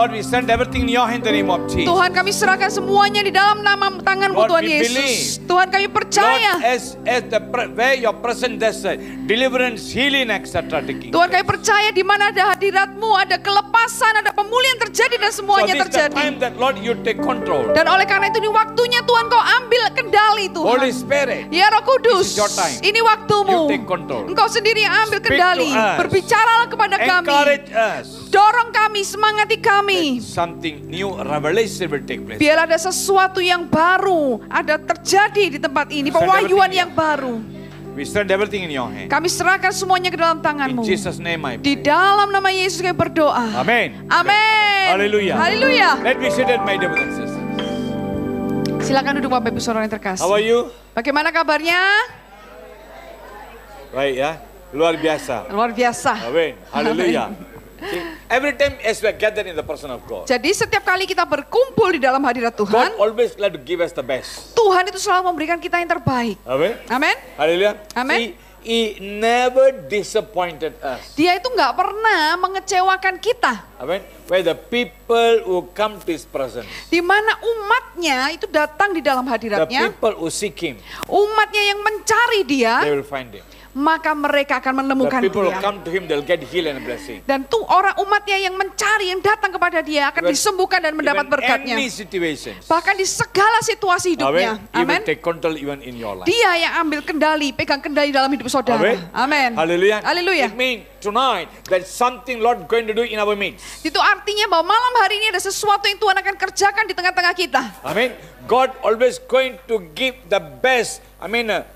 Lord, we send everything in your hand in the name of Jesus. Tuhan, kami serahkan semuanya di dalam nama tangan-Mu, Lord, Tuhan we Yesus. believe. Tuhan, kami Lord, percaya. where your presence, there's deliverance, healing, etc. taking Tuhan, place. kami percaya di mana ada hadirat-Mu, ada kelepasan, ada pemulihan terjadi dan So semuanya this is the terjadi. time that Lord you take control. Dan oleh karena itu di waktunya Tuhan Kau ambil kendali Holy Tuhan. Spirit, Ya Roh Kudus, This is your time. ini waktumu. You take control. Engkau sendiri yang ambil Speak kendali. to us. Berbicaralah kepada kami. encourage us. Dorong kami, semangati kami. Something new revelation will take place. Biar ada sesuatu yang baru ada terjadi di tempat ini, pewahyuan yang baru. We send everything in your hand. Kami serahkan semuanya ke dalam In tangan-Mu. Jesus' name I Di pray. dalam nama Yesus kami berdoa. Amen. Amin. Hallelujah. Haleluya. Let me sit at my dear brothers and sisters. Silakan duduk Bapak Ibu Saudara yang terkasih. How are you? Bagaimana kabarnya? Baik ya. Luar biasa. Luar biasa. Amen. Hallelujah. See, every time as we are gathered in the person of God, Jadi setiap kali kita berkumpul di dalam hadirat God Tuhan, always like to give us the best. Tuhan itu selalu memberikan kita yang terbaik. Amen. Amin. Hallelujah. Amen. See, He never disappointed us. Dia itu nggak pernah mengecewakan kita. Amen. Where the people who come to His presence, Di mana umatnya itu datang di dalam the hadiratnya, people who seek Him, umatnya yang mencari dia, they will find Him. maka mereka akan The menemukan people who dia. come to Him, they'll get healed and blessing. Dan tuh orang umatnya yang mencari, yang datang kepada dia akan Even- disembuhkan dan mendapat Even berkatnya. any situations. Bahkan di segala situasi hidupnya. Amen. He will Amin. take control even in your life. Dia yang ambil kendali, pegang kendali dalam hidup saudara. Amen. Amin. Hallelujah. Haleluya. It means tonight that something Lord going to do in our midst. Itu artinya bahwa malam hari ini ada sesuatu yang Tuhan akan kerjakan di tengah-tengah kita. Amen. God always going to give the best.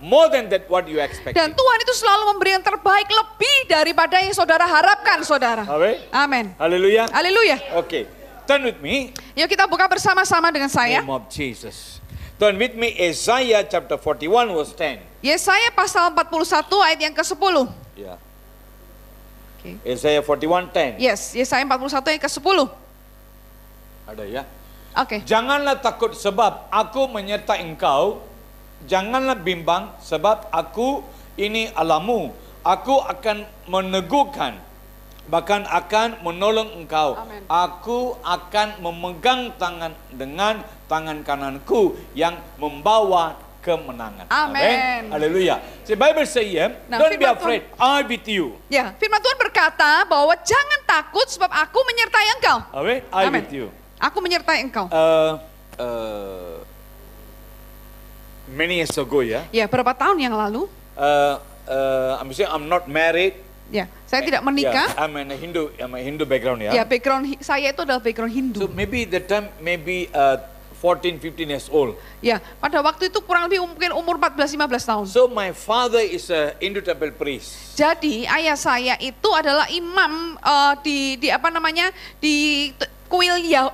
More than that what you expect. Dan Tuhan itu selalu memberi yang terbaik lebih daripada yang saudara harapkan, saudara. Amen. Amin. Hallelujah. Haleluya. Okay. Turn with me. Yuk kita buka bersama-sama dengan saya. Name of Jesus. Turn with me Isaiah chapter 41 verse 10. Yesaya pasal 41 ayat yang ke-10. Yeah. Okay. Isaiah 41:10. Yes, Yesaya 41 ayat ke-10. Ada ya. Oke. Janganlah takut sebab aku menyertai engkau. Janganlah bimbang sebab aku ini Allahmu. Aku akan meneguhkan, bahkan akan menolong engkau. Amen. Aku akan memegang tangan dengan tangan kananku yang membawa kemenangan. Amen. Haleluya. The Bible say, Nah, don't be firman afraid. I with you. Ya, firman Tuhan berkata bahwa jangan takut sebab aku menyertai engkau. Amen. I Amen. with you. Aku menyertai engkau. Many years ago, ya. Ya, berapa tahun yang lalu? I'm not married. Ya, saya tidak menikah. Yeah, I'm a Hindu background, ya. Ya, background saya itu adalah background Hindu. So maybe the time 14, 15 years old. Ya, pada waktu itu kurang lebih mungkin umur 14-15 tahun. So my father is a Hindu temple priest. Jadi ayah saya itu adalah imam di apa namanya di kuil ya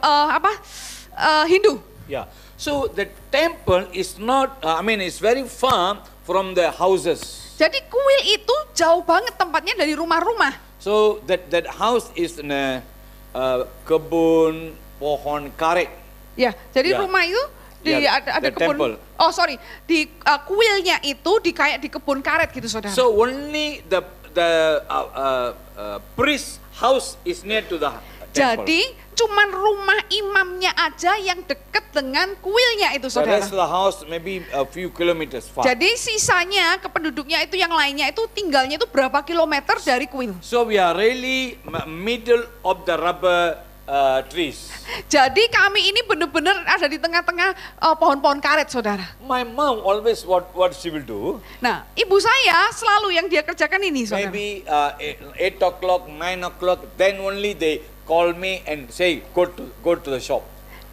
Hindu. Yeah. So the temple is not, it's very far from the houses. Jadi kuil itu jauh banget tempatnya dari rumah-rumah. So that house is in a kebun pohon karet. Ya, jadi Ya. rumah itu di Ya, ada the kebun. temple. Oh sorry, di kuilnya itu di kayak di kebun karet gitu saudara. So only the priest house is near to the temple. Jadi cuman rumah imamnya aja yang dekat dengan kuilnya itu The saudara. rest of the house maybe a few kilometers far. Jadi sisanya kependuduknya itu yang lainnya itu tinggalnya itu berapa kilometer dari kuil. So we are really middle of the rubber trees. Jadi kami ini benar-benar ada di tengah-tengah pohon-pohon karet saudara. My mom always what she will do. Nah ibu saya selalu yang dia kerjakan ini saudara. Maybe 8 o'clock, 9 o'clock, then only they call me and say go to the shop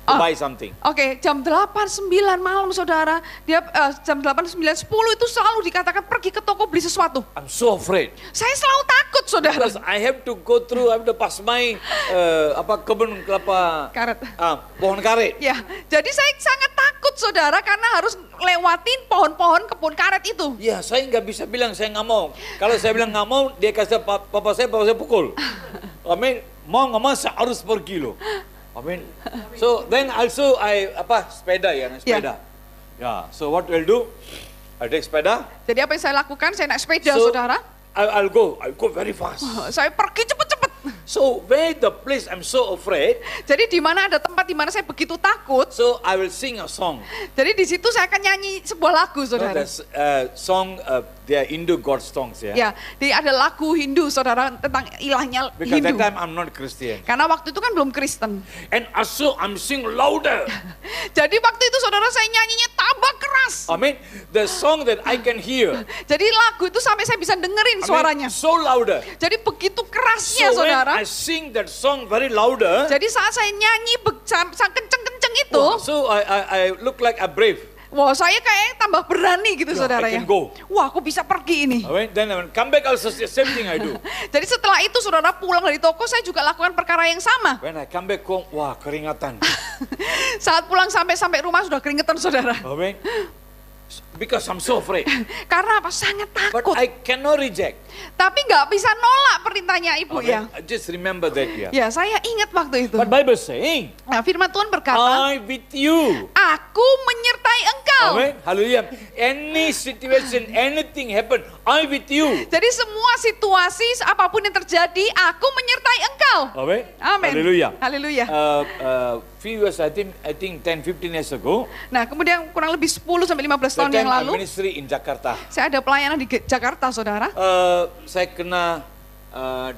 to buy something. Oke, jam 8-9 malam saudara, dia jam 8-9-10 itu selalu dikatakan pergi ke toko beli sesuatu. I'm so afraid Saya selalu takut saudara. because I have to go through, I have to pass my kebun kelapa Karet. pohon karet. Ya, jadi saya sangat takut saudara karena harus lewatin pohon-pohon kebun karet itu. Ya, saya nggak bisa bilang saya nggak mau. Kalau saya bilang nggak mau, dia kasih papa saya pukul. Mau nggak mau saya harus pergi loh. Amin. So then also sepeda ya, naik sepeda. Ya, so what we'll do? I take sepeda. Jadi apa yang saya lakukan? Saya naik sepeda So saudara. I'll go very fast. Saya pergi cepet-cepet. So where the place I'm so afraid, Jadi di mana ada tempat di mana saya begitu takut, so I will sing a song. jadi di situ saya akan nyanyi sebuah lagu, So saudara. that's song, they are Hindu God songs, yeah. Ya, jadi ada lagu Hindu, saudara, tentang ilahnya Because that Hindu. time I'm not Christian. Karena waktu itu kan belum Kristen. And also I'm sing louder. Jadi waktu itu saudara saya nyanyinya tambah keras. I mean, the song that I can hear, Jadi lagu itu sampai saya bisa dengerin suaranya. so louder. Jadi begitu kerasnya, So when saudara. I sing that song very louder, Jadi saat saya nyanyi sangat kenceng-kenceng itu, so I look like a brave. wah saya kayak tambah berani gitu, Yeah, saudara I ya. can go. Wah, aku bisa pergi ini. I mean, then when I come back also same thing I do. Jadi setelah itu saudara pulang dari toko, saya juga lakukan perkara yang sama. When I come back home, wah keringatan. Saat pulang sampai rumah sudah keringetan, saudara. I mean, because I'm so afraid. Karena apa? Sangat But takut. I cannot reject. Tapi nggak bisa nolak perintahnya ibu I ya. mean, I just remember that, yeah. Ya, saya ingat waktu itu. But Bible saying, Nah, firman Tuhan berkata, I with you. aku menyertai engkau. Amen. Hallelujah. Any situation, anything happen, I with you. Jadi semua situasi apapun yang terjadi, aku menyertai engkau. Amen. Amin. Hallelujah. Haleluya. Few years, I think 10, 15 years ago, Nah, kemudian kurang lebih 10 sampai 15 that tahun yang time I lalu, ministry in Jakarta. saya ada pelayanan di Jakarta, saudara. Saya kena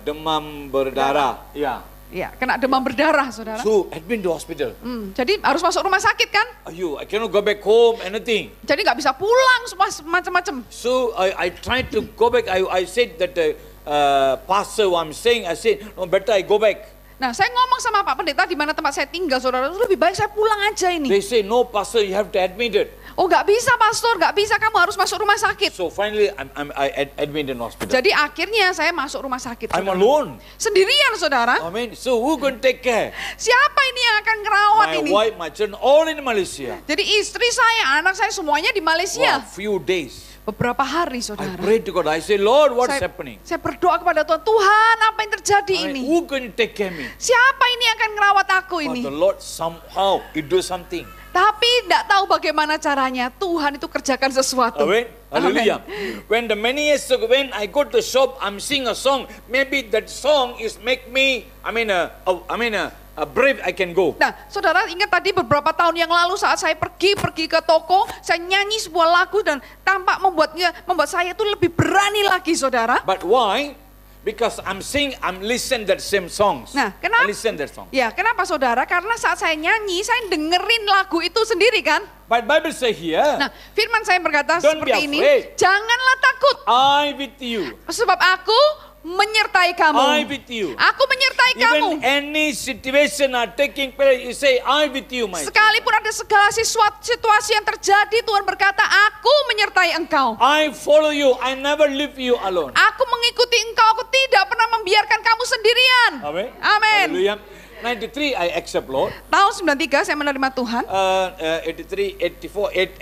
demam berdarah. Ya. Ya, kena demam berdarah, saudara. So, admit to hospital. Jadi harus masuk rumah sakit kan? Ayo, I cannot go back home, anything. Jadi nggak bisa pulang, semua macam-macam. So, I tried to go back. I said that pastor, what I'm saying, I said, no, better I go back. Nah, saya ngomong sama Pak Pendeta di mana tempat saya tinggal, saudara. Lebih baik saya pulang aja ini. They say, no, pastor, you have to admit it. Oh, nggak bisa, pastor, nggak bisa. Kamu harus masuk rumah sakit. So, finally, I admit in hospital. Jadi akhirnya saya masuk rumah sakit. I'm saudara. alone. Sendirian, saudara. I mean, so who going to take care? Siapa ini yang akan ngerawat My ini? wife, my children, all in Malaysia. Jadi istri saya, anak saya semuanya di Wow, Malaysia. few days. Beberapa hari, I saudara. prayed to God. I say, Lord, what's Saya, happening? saya berdoa kepada Tuhan, Tuhan apa yang terjadi I mean, ini? who going to take care of me? Siapa ini yang akan ngerawat aku But ini? the Lord somehow, He do something. Tapi tidak tahu bagaimana caranya. Tuhan itu kerjakan sesuatu. Amen. Hallelujah. Amen. When the many years ago, when I go to the shop, I'm singing a song. Maybe that song is make me, a brave. I can go. Nah, saudara ingat tadi beberapa tahun yang lalu saat saya pergi ke toko, saya nyanyi sebuah lagu dan tampak membuat saya itu lebih berani lagi, saudara. But why? Because I'm listen that same songs. Nah, kenapa? I listen that song. Ya, kenapa saudara? Karena saat saya nyanyi, saya dengerin lagu itu sendiri kan. But Bible say here, Nah, firman saya berkata Don't be seperti ini, afraid. janganlah takut, I with you. sebab aku menyertai kamu. I with you. Aku menyertai kamu. Even any situation are taking place, you say, I with you, my. Sekalipun ada segala situasi yang terjadi, Tuhan berkata, aku menyertai engkau. I follow you. I never leave you alone. Aku mengikuti engkau, aku tidak pernah membiarkan kamu sendirian. Amen. Amin. Hallelujah. 93, I accept Lord. Tahun 93 saya menerima Tuhan. 83,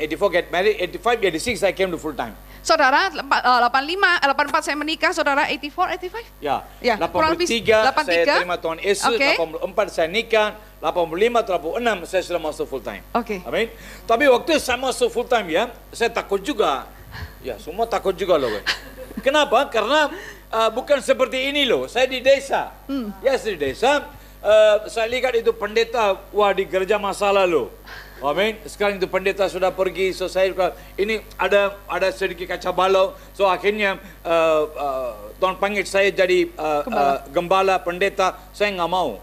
84 get married. 85, 86 I came to full time. Saudara, 84 saya menikah, saudara 84. Ya, Ya, kurang lebih 83 saya 83. terima Tuhan Yesus, Oke. 84 saya nikah, 85 atau 86 saya sudah masuk full time. Oke. Amin. Tapi waktu saya masuk full time ya, saya takut juga. Ya, semua takut juga loh. Kenapa? Karena bukan seperti ini loh. Saya di desa. Ya, saya di desa. Saya lihat itu pendeta, wah di gereja masalah loh. Amin. Sekarang itu pendeta sudah pergi, so saya ini ada sedikit kaca balau. So akhirnya Tuhan panggil saya jadi gembala pendeta. Saya nggak mau.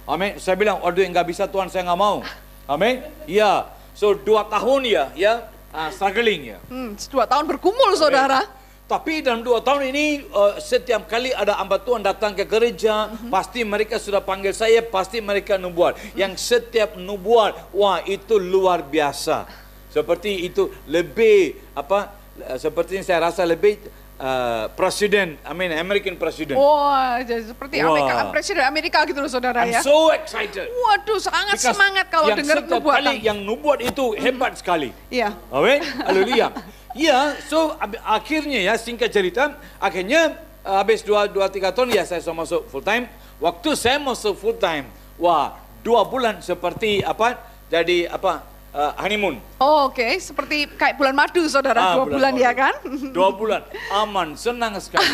Amin. Saya bilang, aduh nggak bisa Tuhan, saya nggak mau. Amin. Ya. So 2 tahun ya struggling ya. 2 tahun bergumul, saudara. Tapi dalam 2 tahun ini setiap kali ada hamba Tuhan datang ke gereja, pasti mereka sudah panggil saya, pasti mereka nubuat. Yang setiap nubuat, wah itu luar biasa. Seperti itu lebih seperti saya rasa lebih presiden, American president. Wah, jadi seperti Wah. Presiden Amerika gitu loh, saudara I'm ya. so excited. Waduh, sangat Because semangat kalau yang dengar setiap nubuatan. kali yang nubuat itu hebat sekali. Iya. Amin. Haleluya. Ya, so akhirnya ya singkat cerita, akhirnya habis 2-3 tahun ya saya sudah masuk full time. Waktu saya masuk full time, wah 2 bulan seperti jadi honeymoon. Oh, oke, seperti kayak bulan madu saudara, 2 bulan ya kan? 2 bulan, aman, senang sekali.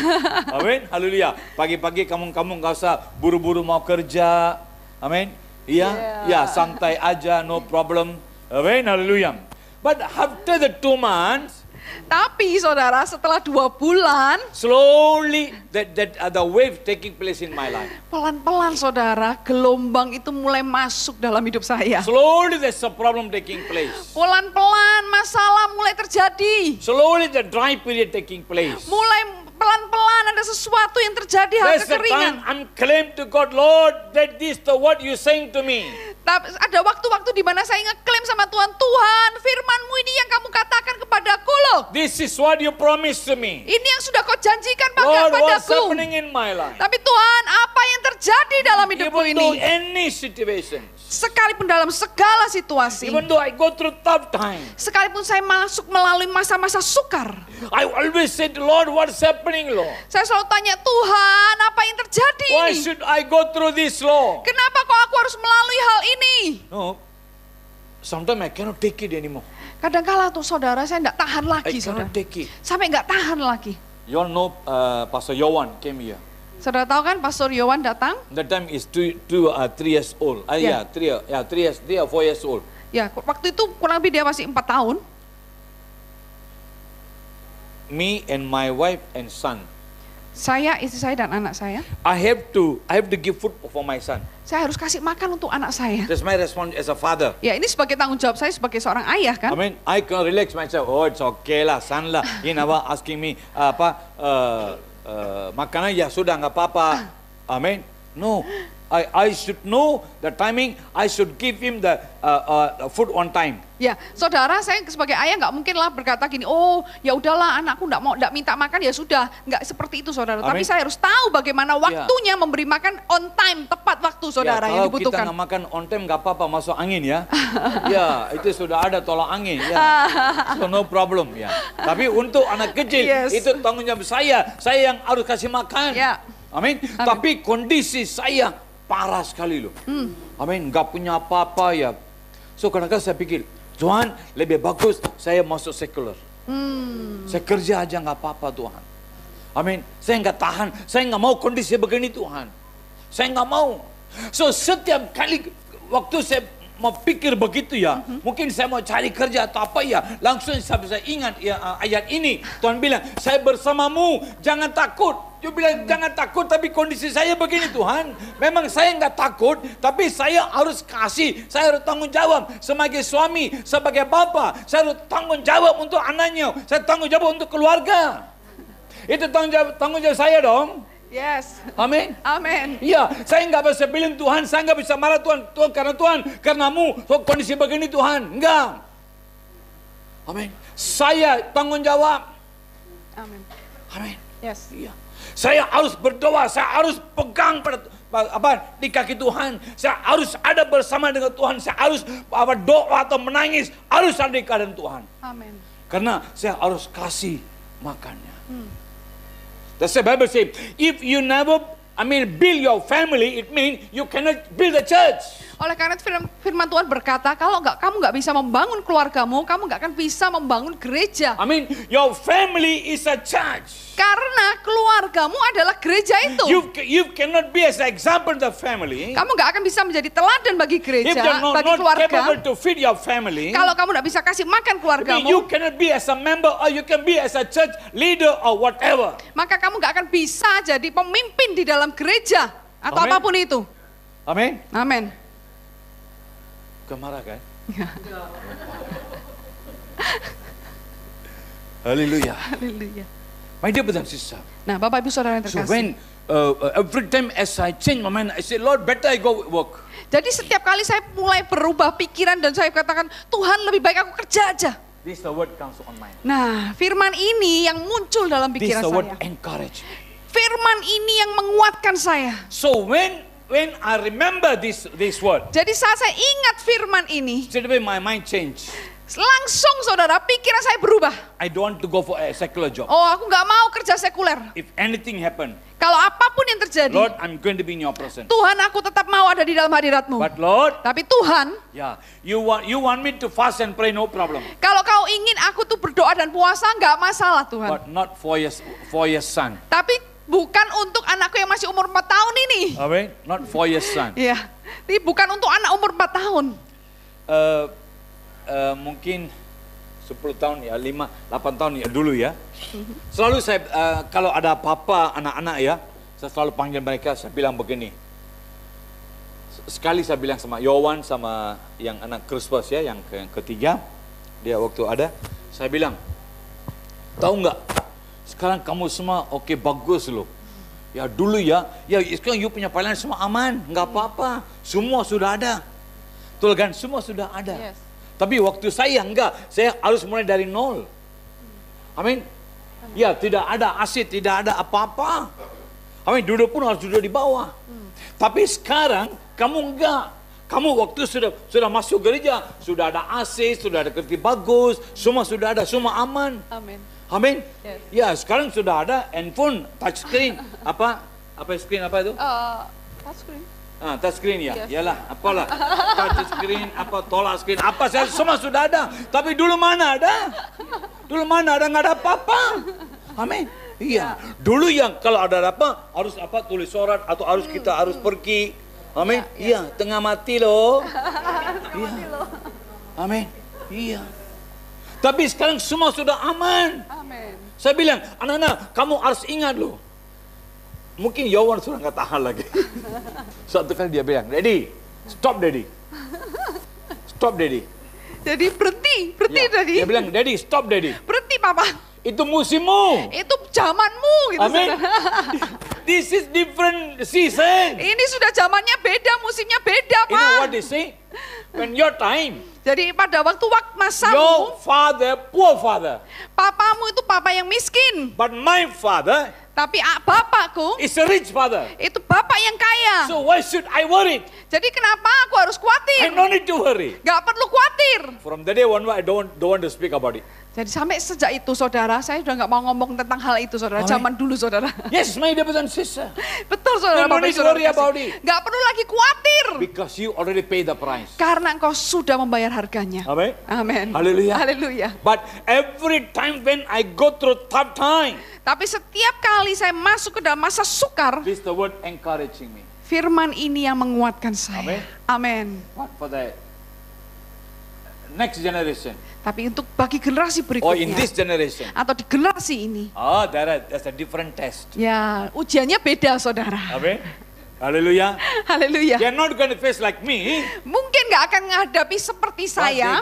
Amin, haleluya. Pagi-pagi kamu nggak usah buru-buru mau kerja. Amin. Iya, ya santai aja, no problem. Amin, haleluya. But after the 2 months, tapi saudara, setelah 2 bulan, slowly the wave taking place in my life. pelan-pelan saudara, gelombang itu mulai masuk dalam hidup saya. Slowly there's a problem taking place. Pelan-pelan masalah mulai terjadi. Slowly the dry period taking place. Mulai pelan-pelan ada sesuatu yang terjadi, hal There's the kekeringan. time I'm claim to God, Lord, that this the what you saying to me. Tapi ada waktu-waktu di mana saya ngeklaim sama Tuhan, Tuhan, firman-Mu ini yang kamu katakan kepadaku loh. This is what you promised to me. Ini yang sudah kau janjikan Lord, what's padaku. happening in my life? Tapi Tuhan, apa yang terjadi dalam hidupku Even though ini? any situation, Sekalipun dalam segala situasi, even though I go through tough times, sekalipun saya masuk melalui masa-masa sukar, I always say, Lord, what's happening, Lord? saya selalu tanya, Tuhan, apa yang terjadi Why ini? should I go through this, Lord? Kenapa kok aku harus melalui hal ini? No, sometimes I cannot take it anymore. Kadang-kala tuh saudara, saya enggak tahan I lagi saudara. cannot take it. Sampai enggak tahan lagi. You all know Pastor Yowan came here. Saudara tahu kan Pastor Yowan datang? That time is 3 years old. Yeah. 3 or 4 years old. Ya, waktu itu kurang lebih dia masih 4 tahun. Me and my wife and son. Saya, istri saya dan anak saya. I have to give food for my son. Saya harus kasih makan untuk anak saya. That's my response as a father. Ya, ini sebagai tanggung jawab saya sebagai seorang ayah kan. I mean, I can relax myself. Oh, it's okay lah, son lah. You know, asking me makanan ya sudah nggak apa-apa. Amen. No, I should know the timing. I should give him the food on time. Ya, saudara, saya sebagai ayah nggak mungkin lah berkata gini, oh ya udahlah anakku nggak minta makan ya sudah, nggak seperti itu saudara. Amin. Tapi saya harus tahu bagaimana waktunya memberi makan on time, tepat waktu saudara yang Kalau kita dibutuhkan. nggak makan on time nggak apa-apa, masuk angin ya. Ya, itu sudah ada tolong angin ya. So no problem ya. Tapi untuk anak kecil itu tanggung jawab saya yang harus kasih makan. Ya. Amin. Tapi kondisi saya parah sekali loh. Amin. Nggak punya apa-apa ya. So kadang-kadang saya pikir, Tuhan lebih bagus saya masuk sekuler. Saya kerja aja nggak apa-apa Tuhan. Amin. Saya nggak tahan. Saya nggak mau kondisi begini Tuhan. Saya nggak mau. So setiap kali waktu saya mau pikir begitu ya, mungkin saya mau cari kerja atau apa ya, langsung saya ingat ya, ayat ini. Tuhan bilang, saya bersamamu, jangan takut. Dia bilang, jangan takut, tapi kondisi saya begini Tuhan. Memang saya nggak takut, tapi saya harus kasih, saya harus tanggung jawab. Sebagai suami, sebagai bapak, saya harus tanggung jawab untuk anaknya. Saya tanggung jawab untuk keluarga. Itu tanggung jawab saya dong. Yes. Amin. Amin. Iya, saya nggak bisa bilang Tuhan, saya nggak bisa marah Tuhan, karenamu, so kondisi begini Tuhan, enggak. Amin. Saya tanggung jawab. Amin. Amin. Yes. Iya. Saya harus berdoa, saya harus pegang pada di kaki Tuhan. Saya harus ada bersama dengan Tuhan. Saya harus doa atau menangis, harus ada di keadaan Tuhan. Amin. Karena saya harus kasih makannya. That's the Bible says, if you never, build your family, it means you cannot build a church. Oleh karena itu firman Tuhan berkata, kalau kamu nggak bisa membangun keluargamu, kamu nggak akan bisa membangun gereja. Your family is a church. Karena keluargamu adalah gereja itu. You cannot be as an example of the family. Kamu nggak akan bisa menjadi teladan bagi gereja, If you're not keluarga. capable to feed your family, Kalau kamu nggak bisa kasih makan keluargamu, you cannot be as a member or you can be as a church leader or whatever. maka kamu nggak akan bisa jadi pemimpin di dalam gereja atau Amin. apapun itu. Amin. Amin. Kemarah kan? Haleluya. Haleluya. My dear brothers and sisters. Nah, Bapak Ibu Saudara yang So terkasih. when every time as I change my mind, I say, Lord, better I go work. Jadi setiap kali saya mulai berubah pikiran dan saya katakan, Tuhan lebih baik aku kerja aja. This the word comes on mind. Nah, firman ini yang muncul dalam This pikiran the word saya. encourage. Firman ini yang menguatkan saya. So when I remember this word, Jadi saat saya ingat firman ini, straight away my mind changed. Langsung saudara, pikiran saya berubah. I don't want to go for a secular job. Oh, aku nggak mau kerja sekuler. If anything happen, Kalau apapun yang terjadi, Lord, I'm going to be in your presence. Tuhan, aku tetap mau ada di dalam hadirat-Mu. But Lord, Tapi Tuhan, yeah, you want me to fast and pray, no problem. kalau kau ingin aku tuh berdoa dan puasa, nggak masalah Tuhan. But not for your son. Tapi bukan untuk anakku yang masih umur 4 tahun ini. Amen. Not for your son. Iya, ini bukan untuk anak umur 4 tahun. Mungkin 10 tahun ya, 8 tahun ya dulu ya. Selalu saya, kalau ada apa-apa anak-anak ya, saya selalu panggil mereka, saya bilang begini. Sekali saya bilang sama Yowan, sama yang anak Krispus ya, yang ketiga, dia waktu ada, saya bilang, tahu nggak, sekarang kamu semua oke, bagus loh. Ya dulu ya sekarang you punya pelayanan semua aman, nggak apa-apa, semua sudah ada. Betul kan, semua sudah ada. Yes. Tapi waktu saya enggak, saya harus mulai dari nol. Amin. Ya, tidak ada asid, tidak ada apa-apa. Amin, duduk pun harus duduk di bawah. Tapi sekarang kamu enggak. Kamu waktu sudah masuk gereja, sudah ada AC, sudah ada kereta bagus, semua sudah ada, semua aman. Amin. Amin. Yes. Ya, sekarang sudah ada handphone, touch screen. Apa screen apa itu? Touchscreen. Touch screen ya, Yes. yalah, apalah, touch screen, tolak screen, semua sudah ada. Tapi dulu mana ada? Dulu mana ada, nggak ada apa-apa. Amin. Iya. Dulu yang kalau ada apa, harus tulis surat atau harus kita harus pergi. Amin. Iya, tengah mati loh. Iya. Amin. Iya. Tapi sekarang semua sudah aman. Amin. Saya bilang, anak-anak, kamu harus ingat loh. Mungkin Yowan sudah nggak tahan lagi. Suatu kali dia bilang, Daddy, stop Daddy. Stop Daddy. Jadi berhenti Ya, Daddy. dia bilang, Daddy, stop Daddy. Berhenti Papa. Itu musimmu. Itu zamanmu gitu. Amin. saudara. This is different season. Ini sudah zamannya beda, musimnya beda You know Pak. what they say? When your time, Jadi pada waktu masamu, your father, poor father. papamu itu papa yang miskin. But my father Tapi bapakku is a rich father. itu bapak yang kaya. So why should I worry? Jadi kenapa aku harus I khawatir? don't need to worry. Gak perlu khawatir. From the day one, I don't want to speak about it. Jadi sampai sejak itu saudara, saya sudah nggak mau ngomong tentang hal itu saudara. Amin. Zaman dulu saudara. Yes, my dear brother and sister. Betul saudara. Don't Bapak, need to saudara worry kasih. about it. Nggak perlu lagi khawatir. Because you already paid the price. Karena engkau sudah membayar harganya. Amen. Amin. Haleluya. Haleluya. But every time when I go through tough time, Tapi setiap kali saya masuk ke dalam masa sukar, this is the word encouraging me. firman ini yang menguatkan saya. Amin. Amin. What for the next generation? Tapi untuk bagi generasi Or in berikutnya, this generation? atau di generasi ini, There's a different test. ya ujiannya beda saudara. Amen. Hallelujah. Haleluya. They're not going to face like me. Mungkin nggak akan menghadapi seperti But saya,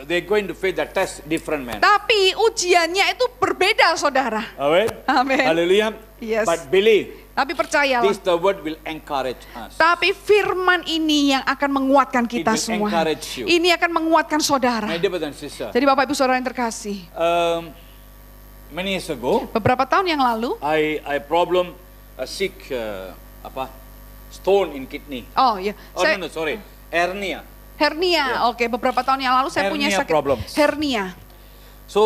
they're going to face the test different man. tapi ujiannya itu berbeda saudara. Amen. Amin. Hallelujah. Yes. But believe, Tapi percayalah, this the word will encourage us. tapi firman ini yang akan menguatkan kita will semua. encourage you. Ini akan menguatkan saudara. My dear brother and sister, Jadi Bapak Ibu Saudara yang terkasih, many years ago, beberapa tahun yang lalu, I problem sick stone in kidney. oh ya, saya Sorry, hernia. hernia. Oke, beberapa tahun yang lalu saya punya Hernia sakit problems. hernia. So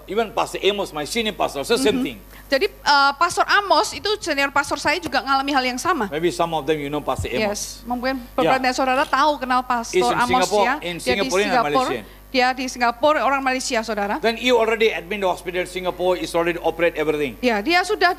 even Pastor Amos, my senior pastor, also same thing. Jadi Pastor Amos itu senior pastor saya juga ngalami hal yang sama. Maybe some of them you know Pastor Amos. Yes, mungkin beberapa dari saudara tahu kenal Pastor He's in Amos Singapore, ya. in Dia di Singapore and Singapura. Malaysia. Dia di Singapura, orang Malaysia saudara. Then you already admit the hospital Singapore is already operate everything. Ya, dia sudah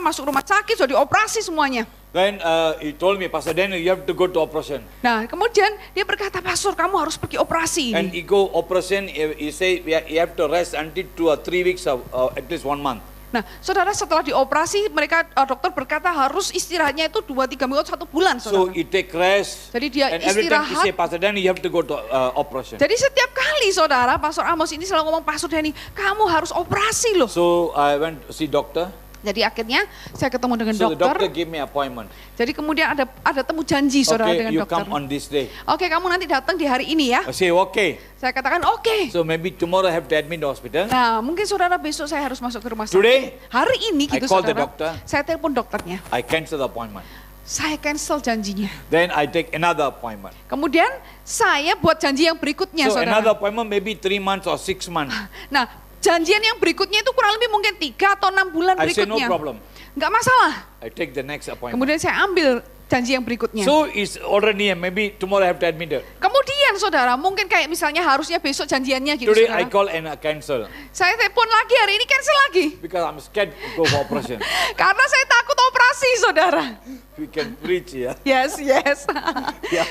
masuk rumah sakit, sudah dioperasi semuanya. Then he told me, Pastor Daniel, you have to go to operation. Nah, kemudian dia berkata, Pastor, kamu harus pergi operasi And ini. he go operation, he say you have to rest until 2 or 3 weeks, at least 1 month. Nah, saudara setelah dioperasi, mereka dokter berkata harus istirahatnya itu 2-3 minggu, 1 bulan, So saudara. he take rest. Jadi dia And every time he istirahat. say, Pastor Daniel, you have to go to operation. Jadi setiap kali saudara, Pastor Amos ini selalu ngomong, Pastor Dani, kamu harus operasi loh. So I went to see doctor. Jadi akhirnya saya ketemu dengan So the doctor dokter. gave me appointment. Jadi kemudian ada temu janji saudara Okay, dengan you dokter. come on this day. Oke, kamu nanti datang di hari ini ya. I say, okay. Saya katakan oke. So maybe tomorrow I have to admit the hospital. Nah, mungkin saudara besok saya harus masuk ke rumah sakit. Today, Hari ini gitu I call the saudara. doctor. Saya telepon dokternya. I cancel the appointment. Saya cancel janjinya. Then I take another appointment. Kemudian saya buat janji yang berikutnya, So saudara. another appointment maybe 3 months or 6 months. Nah, janjian yang berikutnya itu kurang lebih mungkin 3 atau 6 bulan I say no berikutnya. problem. Nggak masalah. I take the next appointment. Kemudian saya ambil janji yang berikutnya. So it's already maybe tomorrow I have to admit it. Kemudian saudara, mungkin kayak misalnya harusnya besok janjiannya gitu, Today saudara. I call and I cancel Saya telepon lagi, hari ini cancel lagi. because I'm scared to go for operation. Karena saya takut operasi, saudara. We can preach ya. Yes. Yeah,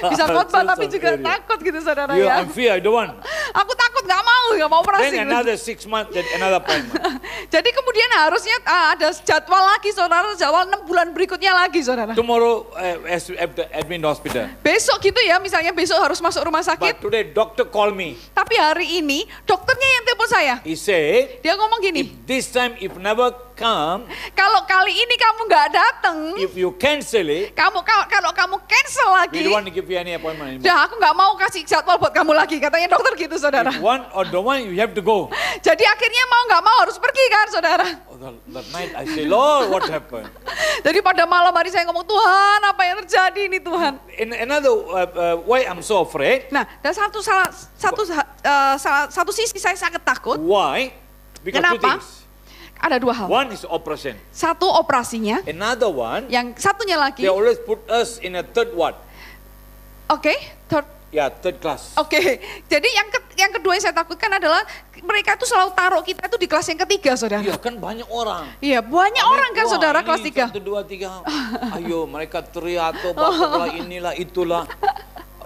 Bisa khotbah so tapi juga scary. takut gitu, saudara Yeah, ya. I'm fear, I don't want. Aku takut, nggak mau operasi. Then another 6 months, then another appointment. Jadi kemudian harusnya ada jadwal lagi, saudara. Jadwal 6 bulan berikutnya lagi, saudara. Tomorrow as at the admin hospital. Besok gitu ya, misalnya besok harus masuk rumah But sakit. today doctor call me. Tapi hari ini dokternya yang telepon saya. He say, Dia ngomong if gini, this time if never come, kalau kali ini kamu nggak datang, if you cancel it, kalau kamu cancel we lagi, don't want to give you any appointment anymore. dah aku nggak mau kasih jadwal buat kamu lagi, katanya dokter gitu, saudara. If one or don't want, you have to go. Jadi akhirnya mau nggak mau harus pergi kan, saudara. Oh, that night I say, Lord, what happened? Jadi pada malam hari saya ngomong, Tuhan apa yang terjadi ini Tuhan. In another why I'm so afraid. Nah, dan satu sisi saya sangat takut. Why? Because two Kenapa? things. Ada 2 hal. One is operation. Satu operasinya, Another one, yang satunya lagi, they always put us in a third what? oke, Third class. Oke, jadi yang kedua yang saya takutkan adalah mereka itu selalu taruh kita itu di kelas yang ketiga, saudara. Iya kan banyak orang. Iya, banyak orang kan, Wah, saudara, ini kelas 3. 1, 2, 3. Ayo mereka teriak atau bakal inilah itulah.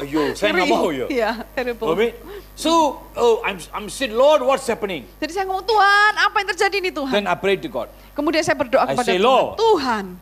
Ayo, saya nggak mau ya. Iya, terrible. Okay? So, I'm saying, Lord, what's happening? Jadi saya ngomong, Tuhan, apa yang terjadi ini Tuhan? Then I pray to God. Kemudian saya berdoa I kepada say, Tuhan. Lord, Tuhan,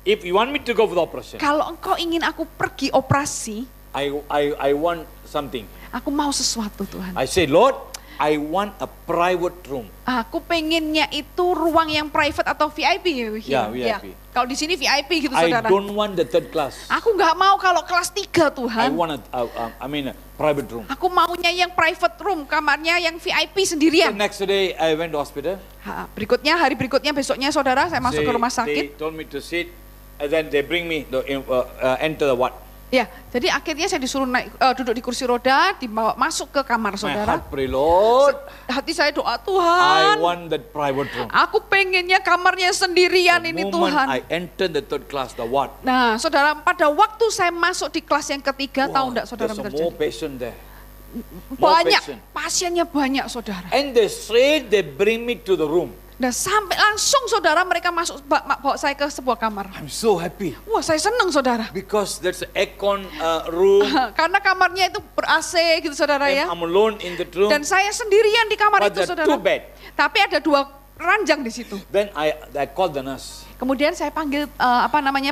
if you want me to go for the operation, kalau engkau ingin aku pergi operasi, I want something. aku mau sesuatu Tuhan. I say, Lord, I want a private room. Aku pengennya itu ruang yang private atau VIP ya. Ya, VIP. Kalau di sini VIP gitu, I saudara. don't want the third class. Aku nggak mau kalau kelas 3 I Tuhan. want a private room. Aku maunya yang private room, kamarnya yang VIP The sendirian. next day I went to hospital. Berikutnya, hari berikutnya, besoknya saudara, saya masuk ke rumah They sakit. told me to sit, and then they bring me to enter the ward. Ya, jadi akhirnya saya disuruh duduk di kursi roda, dibawa masuk ke kamar My saudara. heart pray, Lord, Hati saya doa, I Tuhan, want that private room. aku pengennya kamarnya sendirian The ini moment Tuhan. I enter the third class, the ward. Nah, saudara, pada waktu saya masuk di kelas yang ketiga, tahu enggak saudara there's terjadi? more patient there. more Banyak, patient. pasiennya banyak saudara. And they bring me to the room. Nah, sampai langsung saudara mereka masuk, bawa saya ke sebuah kamar. I'm so happy Wah, saya senang saudara. because there's an aircon room. Karena kamarnya itu ber-AC gitu saudara And ya. I'm alone in the room. Dan saya sendirian di kamar But itu there are saudara. 2 bed. Tapi ada 2 ranjang di situ. Then I called the nurse Kemudian saya panggil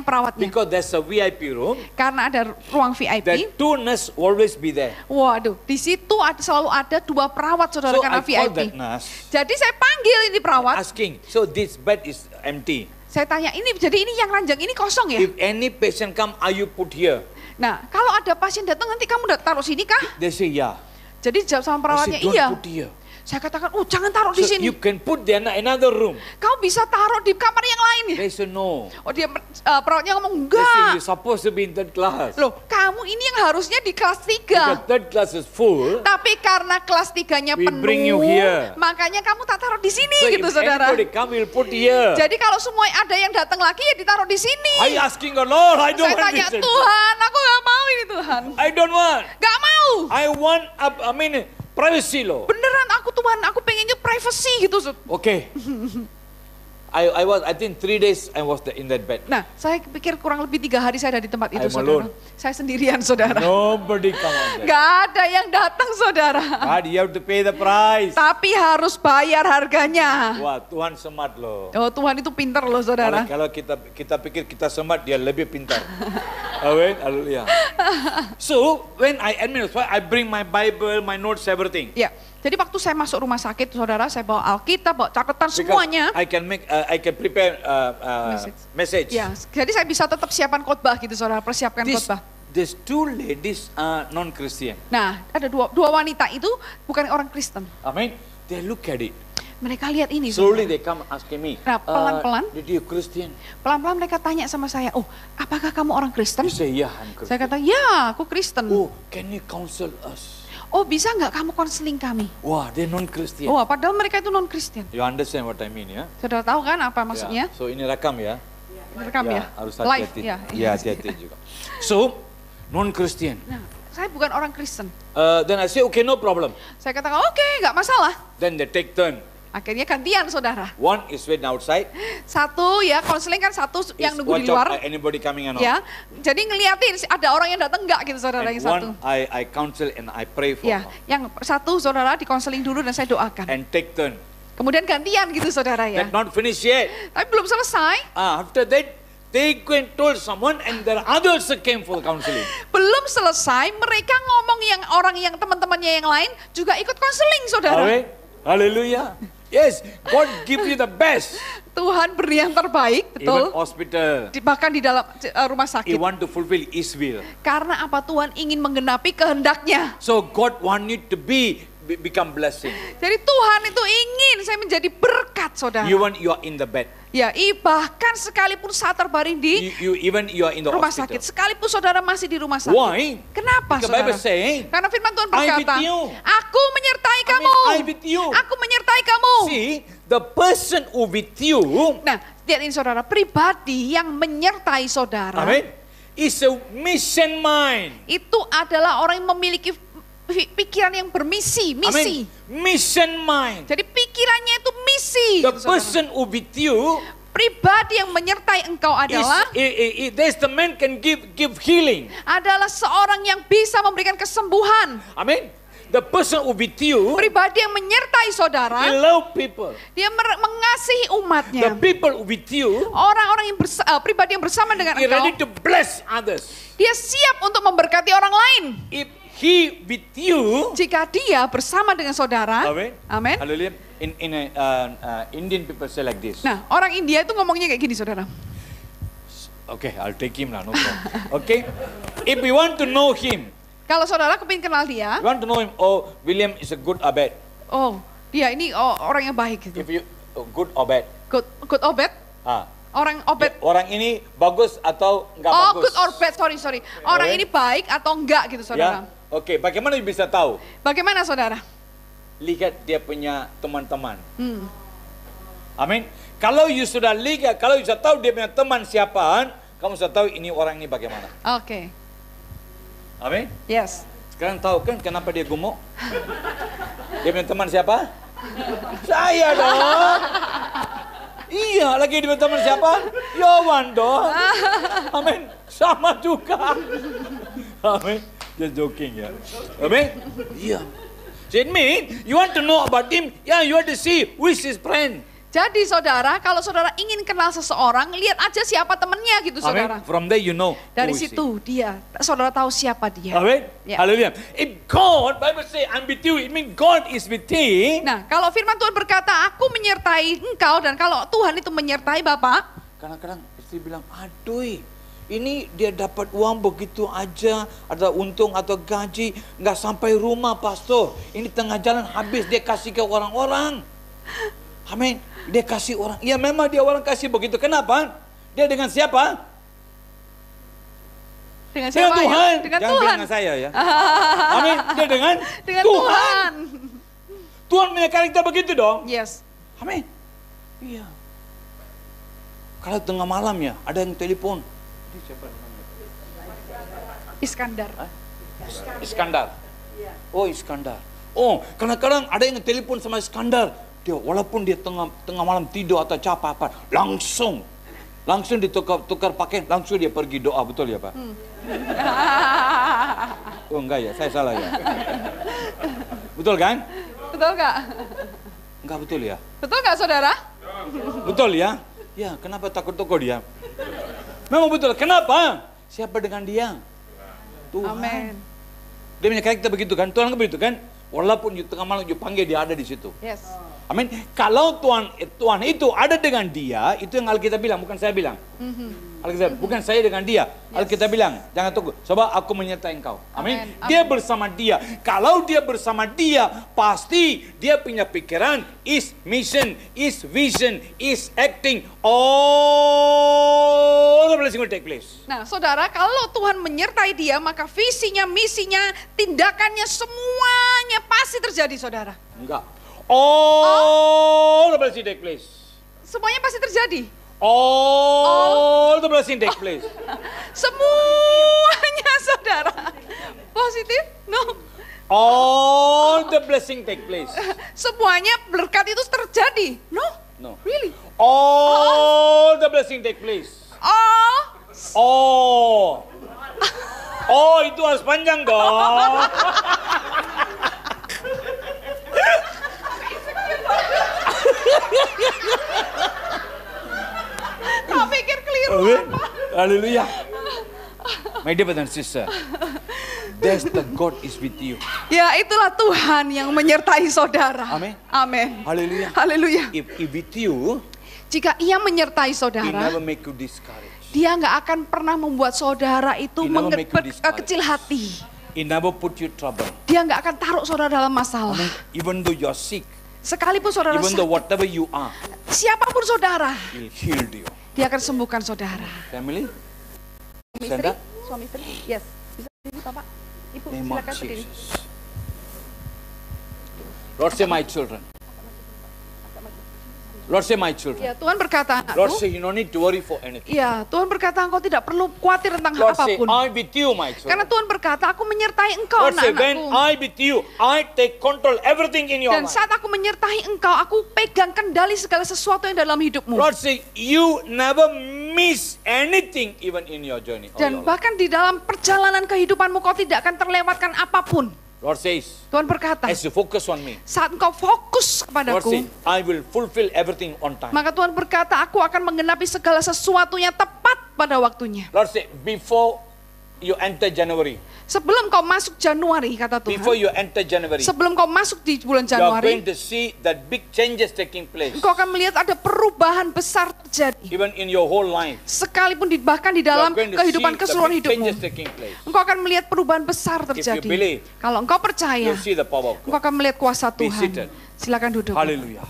perawatnya. because there's a VIP room. Karena ada ruang The VIP. 2 nurse always be there. Waduh, di situ selalu ada 2 perawat saudara So karena I called that VIP. nurse Jadi saya panggil ini perawat. asking, so this bed is empty. Saya tanya, jadi ini yang ranjang ini kosong ya? If any patient come, are you put here? Nah, kalau ada pasien datang nanti kamu udah taruh sini kah? They say yeah. Jadi jawab sama I perawatnya, say don't iya. put here. Saya katakan, jangan taruh di So sini. you can put there another room. Kau bisa taruh di kamar yang lain ya? They say no. Oh dia perawatnya ngomong They say enggak. you're supposed to be in third class. Loh, kamu ini yang harusnya di kelas 3. Because third class is full. Tapi karena kelas 3-nya We penuh, bring you here. makanya kamu tak taruh di sini So gitu if saudara. anybody come, we'll put here. Jadi kalau semua ada yang datang lagi ya ditaruh di sini. I asking God, Lord, I don't Saya want tanya, this. Tuhan, aku gak mau ini Tuhan. I don't want. Gak mau. I want, privacy law. Beneran aku Tuhan, aku pengennya privacy gitu. Okay. I think 3 days I was in that bed. Nah, saya pikir kurang lebih 3 hari saya ada di tempat itu I'm saudara. alone. Saya sendirian saudara. Nobody come on there. Gak ada yang datang saudara. God, you have to pay the price. Tapi harus bayar harganya. Wah, Tuhan smart loh. Oh Tuhan itu pintar loh saudara. Kalau kita pikir kita smart, dia lebih pintar. Amen, haleluya. So, when I admit, I bring my Bible, my notes, everything. Ya, jadi waktu saya masuk rumah sakit saudara, saya bawa Alkitab, bawa catatan Because semuanya. I can prepare message. Ya, jadi saya bisa tetap siapkan khotbah gitu saudara, persiapkan khotbah. These 2 ladies are non-Christian. Nah, ada dua wanita itu bukan orang Kristen. Amen. They look at it. Mereka lihat ini. Slowly saudara. they come asking me, Nah, pelan-pelan. did you Christian? Pelan-pelan mereka tanya sama saya, oh apakah kamu orang Kristen? You say, yeah, I'm Saya Christian. kata, ya aku Kristen. Oh, can you counsel us? Oh bisa nggak kamu konseling kami? Wah, they're non-Christian. Oh padahal mereka itu non-Kristen. You understand what I mean, ya? Saudara tahu kan apa maksudnya? So ini rekam ya. Rekam ya? Harus Live hati-hati. ya. Ya, hati-hati juga. So, non-Christian. Nah, saya bukan orang Kristen. Then I say, okay, no problem. Saya katakan, oke, nggak masalah. Then they take turn. Akhirnya gantian saudara. One is waiting outside. Satu ya, konseling kan satu yang is nunggu di watch out, luar. anybody coming and out. Ya, jadi ngeliatin ada orang yang datang nggak gitu saudara And yang satu. one, I counsel and I pray for Ya, her. yang satu saudara dikonseling dulu dan saya doakan. And take turn. Kemudian gantian gitu saudara ya. That not finished yet. Tapi belum selesai. After that, they go and told someone and there others came for counseling. Belum selesai, mereka ngomong yang orang yang teman-temannya yang lain juga ikut konseling saudara. Amen. Hallelujah. Yes, God give you the best. Tuhan beri yang terbaik, Even betul. hospital. Bahkan di dalam rumah He sakit. want to fulfill His will. Karena apa Tuhan ingin menggenapi kehendaknya. So God want you to become blessing. Jadi Tuhan itu ingin saya menjadi berkat saudara. You are in the bed. Ya, bahkan sekalipun saat terbaring di Even you are in the rumah hospital. sakit. Sekalipun saudara masih di rumah sakit. Why? Kenapa The saudara? Bible saying, Karena firman Tuhan I berkata, with you. aku menyertai kamu. I with you. Aku menyertai kamu. See, the person who with you, Nah, lihat ini saudara, pribadi yang menyertai saudara. amen, is a mission mind. Itu adalah orang yang memiliki pikiran yang bermisi, misi. Amen. Mission mind. Jadi pikirannya itu misi. The gitu, saudara. person who with you Pribadi yang menyertai engkau adalah there's the man can give healing. adalah seorang yang bisa memberikan kesembuhan. Amen. The person who with you, Pribadi yang menyertai he saudara, love people. dia mengasihi umatnya. The people who with you, Orang-orang yang pribadi yang bersama dengan he ready engkau, to bless others. dia siap untuk memberkati orang lain. If he with you, Jika dia bersama dengan saudara, amen. amen. Hallelujah. In Indian people say like this. Nah, orang India itu ngomongnya kayak gini, saudara. Okay, I'll take him now, no problem. Okay, if we want to know him, Kalau saudara kepingin kenal dia, we want to know him. Oh, William is a good or bad. oh dia ini orang yang baik gitu. If you good or bad, Good obet, orang obet. orang ini bagus atau enggak Oh, bagus? good or bad, sorry. Orang Alright. ini baik atau enggak gitu, saudara. Ya, oke. Bagaimana bisa tahu? Bagaimana, saudara? Lihat dia punya teman-teman. Hmm. Amin. Kalau you sudah lihat, kalau you sudah tahu dia punya teman siapaan, kamu sudah tahu ini orang ini bagaimana. Oke. Amin. Yes. Sekarang tahu kan kenapa dia gemuk? Dia punya teman siapa? Saya dong. Iya, lagi dia punya teman siapa? Yowan dong. Amin. Sama juga. Amin. Just joking ya. Amin. Iya. So it means you want to know about him, yeah, you want to see who is his friend. Jadi saudara, kalau saudara ingin kenal seseorang, lihat aja siapa temennya gitu, saudara. Amen. From there you know. Dari who is situ dia, saudara tahu siapa dia. he. Amen. Ya. Hallelujah. If God, Bible say, I'm with you, it means God is with him. Nah, kalau firman Tuhan berkata, aku menyertai engkau, dan kalau Tuhan itu menyertai Bapak, Kadang-kadang istri bilang, aduh, ini dia dapat uang begitu aja, ada untung atau gaji, nggak sampai rumah, pastor. Ini tengah jalan habis, dia kasih ke orang-orang. Amin. Dia kasih orang. Ya memang dia orang kasih begitu. Kenapa? Dia dengan siapa? dengan Dengan siapa ya? Tuhan. Dengan Jangan Tuhan. bilang dengan saya ya. Amin. Dia dengan Tuhan. Tuhan punya karakter begitu dong. Yes. Amin. Iya. Kalau tengah malam ya, ada yang telepon. Ini siapa namanya? Iskandar. Iskandar. Oh, Iskandar. Oh, kadang-kadang ada yang telepon sama Iskandar. Dia walaupun dia tengah malam tidur atau capek apa, langsung ditukar pakaian, langsung dia pergi doa, betul ya, Pak? Oh, enggak ya, saya salah ya. Betul kan? Betul nggak? Enggak betul ya? Betul nggak, saudara? Betul ya? Ya, kenapa takut-takut dia? Memang betul. Kenapa? Siapa dengan dia? Tuhan. Amin. Dia punya karakter begitu kan? Tuhan begitu kan? Walaupun di tengah malam you panggil, dia ada di situ. Yes. Amin. Kalau Tuhan itu ada dengan dia, itu yang Alkitab bilang, bukan saya bilang. Alkitab, bukan saya dengan dia. Alkitab bilang, jangan tunggu. Coba aku menyertai engkau. Amin. Amin. Dia bersama dia. Kalau dia bersama dia, pasti dia punya pikiran, is mission, is vision, is acting. All the blessing will take place. Nah, saudara, kalau Tuhan menyertai dia, maka visinya, misinya, tindakannya, semuanya pasti terjadi, saudara. Enggak. All the blessing take place. Semuanya pasti terjadi. All the blessing take place. Semuanya, saudara. Positif? No. All the blessing take place. Semuanya berkat itu terjadi? No. No. Really? All the blessing take place. Oh. Oh, itu harus panjang dong. Tak pikir keliru. Amin. Haleluya. My dear brother and sister, that's the God is with you. Ya, itulah Tuhan yang menyertai saudara. Amin. Amin. Haleluya. Haleluya. If with you, Jika ia menyertai He saudara, never make you discouraged. dia nggak akan pernah membuat saudara itu He never make you discouraged. kecil hati. He never put you trouble. Dia nggak akan taruh saudara dalam masalah. Amen. Even though you're sick, Sekalipun saudara even though sakit, whatever you are, siapapun saudara, He'll heal you. dia akan sembuhkan saudara. Family, Suami stand istri, up. suami istri, yes. Bisa berdiri, Bapak. Ibu, Name of silakan berdiri. Jesus. Lord, say my children. Lord, say my children. Ya, Tuhan berkata, Lord, anakku. say you don't need to worry for anything. Ya, Tuhan berkata engkau tidak perlu khawatir tentang Lord, say apapun. I with you, my Karena children. Tuhan berkata, aku menyertai engkau, Lord, say when anak-anakku. I with you, I take control everything in your Dan life. saat aku menyertai engkau, aku pegang kendali segala sesuatu yang dalam hidupmu. Lord, say you never miss anything even in your journey. of your Dan life. bahkan di dalam perjalanan kehidupanmu, kau tidak akan terlewatkan apapun. Lord says, Tuhan berkata, as you focus on me, saat engkau fokus Lord kepadaku, say, I will fulfill everything on time. maka Tuhan berkata, aku akan menggenapi segala sesuatunya tepat pada waktunya. Lord say, before you enter January, Sebelum kau masuk Januari, kata before Tuhan, you enter January, sebelum kau masuk di bulan you are Januari, going to see that big changes taking place, engkau akan melihat ada perubahan besar terjadi. even in your whole life. Sekalipun bahkan di You are dalam going to see kehidupan the keseluruhan big changes hidupmu. taking place. Engkau akan melihat perubahan besar If you terjadi. believe, Kalau engkau percaya, you'll see the power of engkau God. akan melihat kuasa Be Tuhan. seated. Silakan duduk. Hallelujah.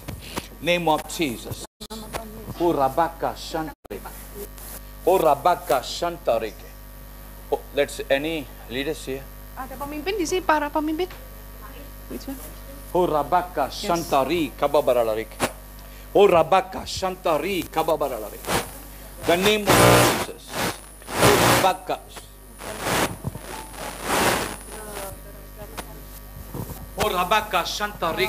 Name of Jesus. Urabaka Shantarike. Urabaka Shantarike. Oh, let's any leaders here. Ada pemimpin di sini, para pemimpin. Which one? Urabaka Shantari Kababararik. Urabaka Shantari Kababararik. The name of Jesus. Urabaka. Urabaka Shantari.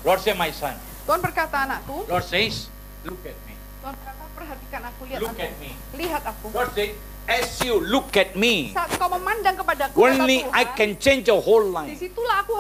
Lord say my son. Tuhan berkata, anakku. Lord says, look at me. Tuhan berkata, perhatikan aku, lihat Look aku. at me. Lihat aku. Lord say, as you look at me, Saat kau memandang kepadaku, only kata I Tuhan, can change your whole life. disitulah aku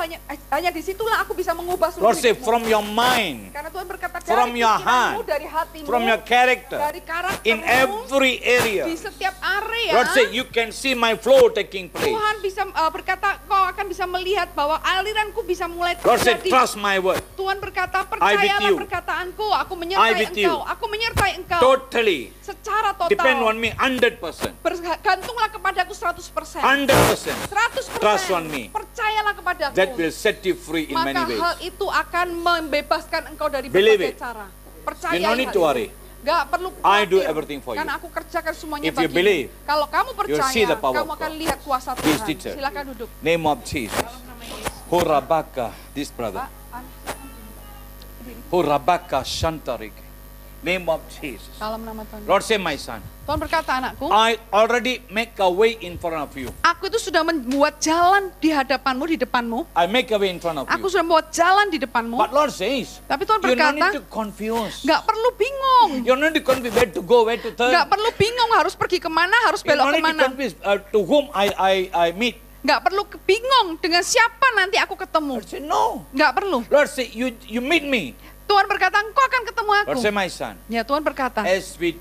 hanya disitulah aku bisa mengubah seluruh Lord say, hidupmu. from your mind, Karena Tuhan berkata, from dari your pikiranmu, heart, dari hatimu, from your character, dari karaktermu, in every area. di setiap area, Lord say, you can see my flow taking place. Tuhan bisa berkata, kau akan bisa melihat bahwa aliranku bisa mulai Lord say, terjadi. trust my word. Tuhan berkata, I with percayalah you. perkataanku, aku I menyertai with you. engkau, aku menyertai engkau Totally. secara total. Depend on me 100%. Bergantunglah kepadaku 100%. 100%. 100%. Trust on me. Percayalah kepadaku. That will set you free in many Maka ways. hal itu akan membebaskan engkau dari Believe berbagai it. cara. Percayai You don't need hal to itu. worry. Gak perlu I do khawatir, everything for you. karena aku kerjakan semuanya If you bagimu. believe, Kalau kamu you'll see percaya, the power kamu of akan God. lihat kuasa Please, Tuhan. teacher. Silakan duduk. Name of Jesus. Horabaka, this brother. Horabaka Shantarik. Name of Jesus. Dalam nama Tuhan. Lord say, my son, Tuhan berkata, anakku, I already make a way in front of you. aku itu sudah membuat jalan di hadapanmu, di depanmu. I make a way in front of Aku you. sudah membuat jalan di depanmu. But Lord says, Tapi Tuhan you don't berkata, need to confuse. gak perlu bingung. You don't need to confuse where to go, where to turn. Gak perlu bingung harus pergi kemana, harus You don't belok need to kemana. confuse to whom I meet. Gak perlu bingung dengan siapa nanti aku ketemu. Lord say, no. Gak perlu. Lord say, you meet me. Tuhan berkata, engkau akan ketemu aku. Lord say, my son, Ya, Tuhan berkata, as with,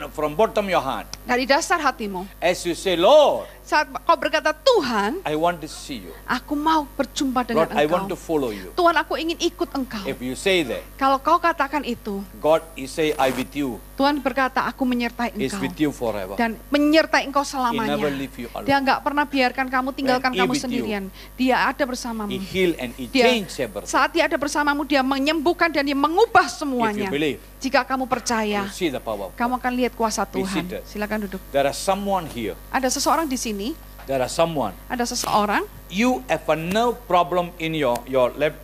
from bottom of your heart, dari dasar hatimu. as you say, Lord, Saat kau berkata, Tuhan, I want to see you. aku mau berjumpa dengan Lord, I want to Engkau. follow you. Tuhan, aku ingin ikut Engkau. If you say that, Kalau kau katakan itu, God is say, I with you, Tuhan berkata, aku menyertai is Engkau. with you forever. Dan menyertai Engkau He selamanya. never leave you alone. Dia nggak pernah biarkan kamu tinggalkan When he kamu with you, sendirian. Dia ada He bersamamu. heal and He Dia, change everything. saat dia ada bersamamu, dia menyembuhkan dan dia mengubah If semuanya. you believe, Jika kamu percaya, you see the power of God. kamu akan lihat kuasa Be Tuhan. seated. Silakan duduk. There is someone here. Ada seseorang di sini, There is someone. ada seseorang. You have a nerve problem in your left,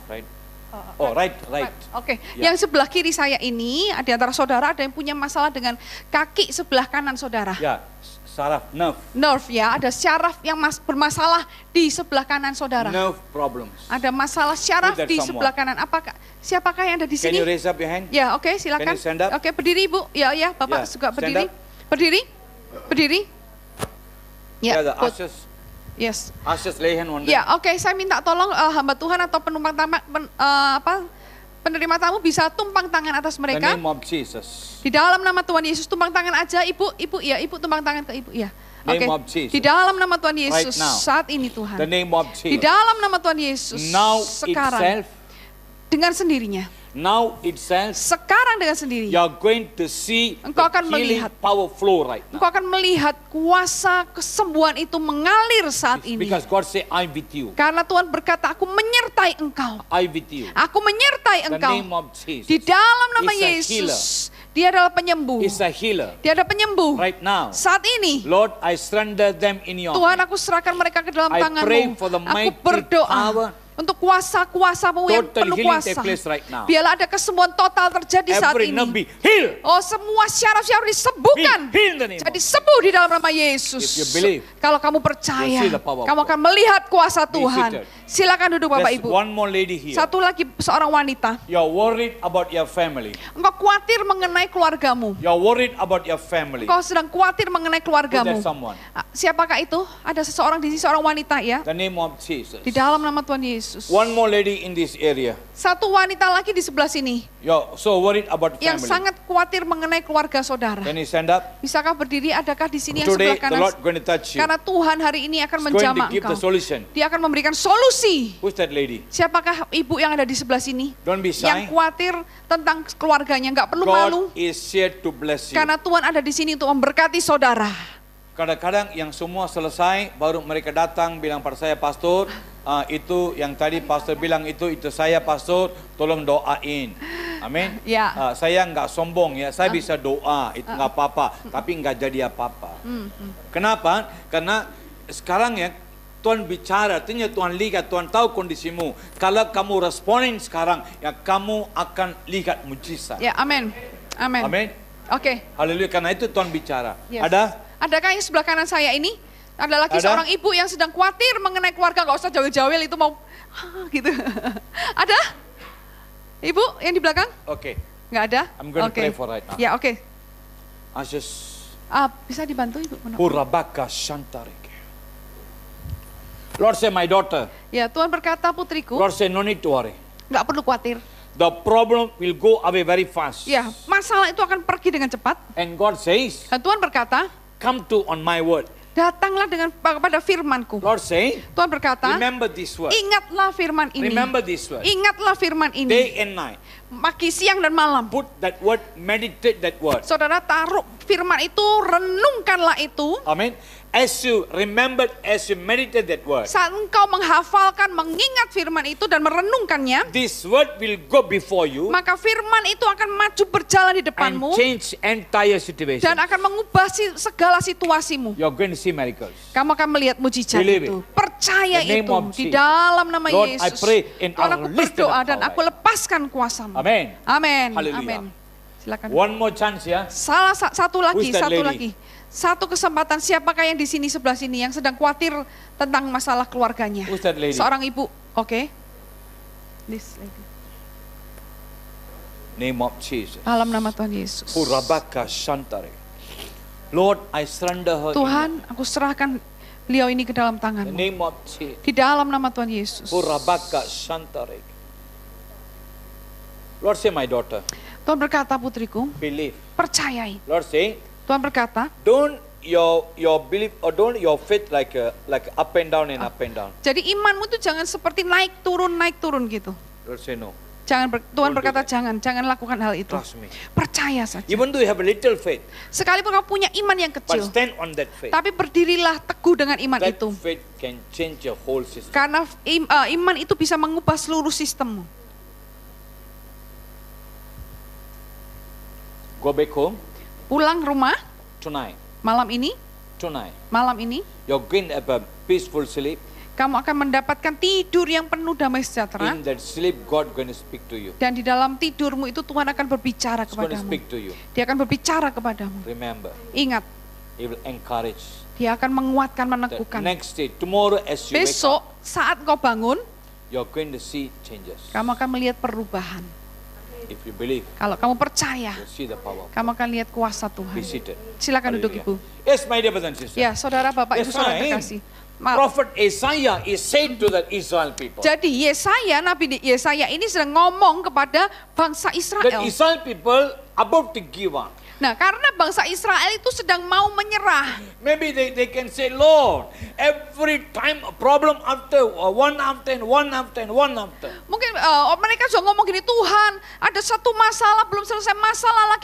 right. Oh, right. Oke, Ya. yang sebelah kiri saya ini, di antara saudara ada yang punya masalah dengan kaki sebelah kanan saudara. Yeah, saraf, nerve, Nerve ya, ada syaraf yang bermasalah di sebelah kanan saudara. nerve problems. Ada masalah syaraf Who that di someone? sebelah kanan. Siapakah yang ada di Can you sini? raise up your hand? Ya, oke, silakan. Can you stand up? Oke, berdiri Ibu. Ya, Bapak Ya, juga stand berdiri. up. Berdiri. Yeah, Ya, the good. ushers Yes. lay hand on them. Ya, oke, saya minta tolong hamba Tuhan atau penerima tamu bisa tumpang tangan atas The mereka. name of Jesus. Di dalam nama Tuhan Yesus, tumpang tangan aja Ibu, Ibu tumpang tangan ke Ibu, ya. Oke, Name of Jesus. di dalam nama Tuhan Yesus, Right now. saat ini Tuhan. The name of Di Jesus. dalam nama Tuhan Yesus, Now sekarang, itself, dengan sendirinya, sekarang dengan sendirinya, you're going to see Engkau the akan healing melihat. power flow right now. Engkau akan melihat kuasa kesembuhan itu mengalir saat ini. Because God say, I'm with you. Karena Tuhan berkata, aku menyertai engkau. I with you. Aku menyertai The engkau. name of Jesus Di dalam nama is a Yesus, dia adalah penyembuh. is a healer. Dia ada penyembuh. Right now, Saat ini, Lord, I surrender them in your Tuhan, hand. aku serahkan mereka ke dalam I pray tangan-Mu. for the Aku mighty berdoa power. untuk kuasa-kuasamu yang Total penuh healing kuasa. take place right now. Biarlah ada kesembuhan total terjadi saat Every nerve ini. be healed. Oh, semua syaraf-syaraf disembuhkan. Be healed in the name Jadi of sembuh di dalam nama Yesus. If you believe, Kalau kamu percaya, you'll see the power of kamu God. akan melihat kuasa Be Tuhan. seated. Silakan duduk Bapak There's Ibu. one more lady here. Satu lagi seorang wanita. You're worried about your family. Engkau khawatir mengenai keluargamu. You're worried about your family. Engkau sedang khawatir mengenai keluargamu. Who that someone? Siapakah itu? Ada seseorang di sini, seorang wanita ya. The name of Jesus. Di dalam nama Tuhan Yesus. One more lady in this area. Satu wanita lagi di sebelah sini You're so worried about yang family. sangat khawatir mengenai keluarga saudara. Can you stand up? Bisakah berdiri? Adakah di sini yang Today, sebelah the kanan? Lord going to touch you. Karena Tuhan hari ini akan He's going menjamah to give engkau. the solution. Dia akan memberikan solusi. Who's that lady? Siapakah ibu yang ada di sebelah sini? Don't be shy. Yang khawatir tentang keluarganya, nggak perlu malu. God is here to bless you. Karena Tuhan ada di sini untuk memberkati saudara. Kadang-kadang yang semua selesai, baru mereka datang bilang pada saya, Pastor, itu yang tadi Pastor bilang itu saya Pastor, tolong doain. Amin. Ya. Saya nggak sombong ya, saya bisa doa, itu nggak apa-apa, tapi nggak jadi apa-apa. Kenapa? Karena sekarang ya, Tuhan bicara, artinya Tuhan lihat, Tuhan tahu kondisimu. Kalau kamu responin sekarang, ya kamu akan lihat mujizat. Ya, amin. Amin. Amin. Oke. Haleluya, karena itu Tuhan bicara. Yes. Adakah yang sebelah kanan saya ini? Ada lagi Ada? seorang ibu yang sedang khawatir mengenai keluarga, nggak usah jawil-jawil itu mau gitu. Ada? Ibu yang di belakang? Oke. Nggak ada? I'm going to Oke. pray for right now. Ya, oke. Bisa dibantu Ibu? Purabaka Shantareke. Lord say, my daughter. Ya, Tuhan berkata, putriku, Lord say, no need to worry. nggak perlu khawatir. The problem will go away very fast. Ya, masalah itu akan pergi dengan cepat. And God says, Dan Tuhan berkata, come to on my word. datanglah kepada firman-Ku. Lord say, Tuhan berkata, remember this word. ingatlah firman ini. Remember this word. Ingatlah firman ini. Day and night. Pagi, siang, dan malam. Put that word, meditate that word. Saudara taruh firman itu, renungkanlah itu. Amen. As you remembered, as you meditate that word, Saat engkau menghafalkan, mengingat firman itu dan merenungkannya, this word will go before you maka firman itu akan maju berjalan di and depanmu change entire situation. dan akan mengubah segala situasimu. You're going to see miracles. Kamu akan melihat mujizat Believe itu. it. Percaya The name itu of di Jesus. dalam nama Lord, I Yesus. pray in Tuhan, our aku lifted berdoa up dan power. aku lepaskan kuasamu. Amen. Amin. Hallelujah. Amin. Silakan. One more chance ya. Satu lagi, Who's that satu lady? lagi. Satu kesempatan, siapakah yang di sini sebelah sini yang sedang khawatir tentang masalah keluarganya? Who's that lady? Seorang ibu, oke. This lady. Name of Jesus. Dalam nama Tuhan Yesus. Purabaka Shantare. Lord, I surrender her. Tuhan, aku serahkan beliau ini ke dalam In the tangan-Mu. name of Jesus. Di dalam nama Tuhan Yesus. Purabaka Shantare. Lord say, my daughter, Tuhan berkata, putriku, believe. percayai. Lord say, Tuhan berkata, don't your belief or don't your faith like up and down and up and down. Jadi imanmu itu jangan seperti naik turun gitu. Lord say no. Tuhan berkata jangan lakukan hal itu. Trust me. Percaya saja. Even though you have a little faith, Sekalipun kamu punya iman yang but kecil, stand on that faith. tapi berdirilah teguh dengan iman That itu. faith can change your whole system. Karena iman itu bisa mengubah seluruh sistemmu. Go back home Pulang rumah tonight. malam ini, You're going to have a peaceful sleep. kamu akan mendapatkan tidur yang penuh damai sejahtera. In that sleep, God going to speak to you. Dan di dalam tidurmu itu Tuhan akan berbicara He's going to kepadamu. speak to you. Dia akan berbicara kepadamu. Remember, Ingat, He will encourage. Dia akan menguatkan, The meneguhkan. next day, tomorrow as you wake Besok up, saat kau bangun, you're going to see changes. kamu akan melihat perubahan. If you believe, Kalau kamu percaya, you'll see the power. kamu akan lihat kuasa Be Tuhan. seated. Silakan duduk, Ibu. Hallelujah. Yes, my dear brothers and sisters. Ya, saudara, Bapak, Ibu, Yes, saudara fine. terkasih. Prophet Isaiah is saying to the Israel people Jadi Nabi Yesaya ini sedang ngomong kepada bangsa that Israel. Israel people about to give up. Nah, karena bangsa Israel itu sedang mau menyerah. Maybe they can say, Lord, every time a problem after one after. Mungkin mereka juga ngomong gini, Tuhan, ada satu masalah belum selesai, masalah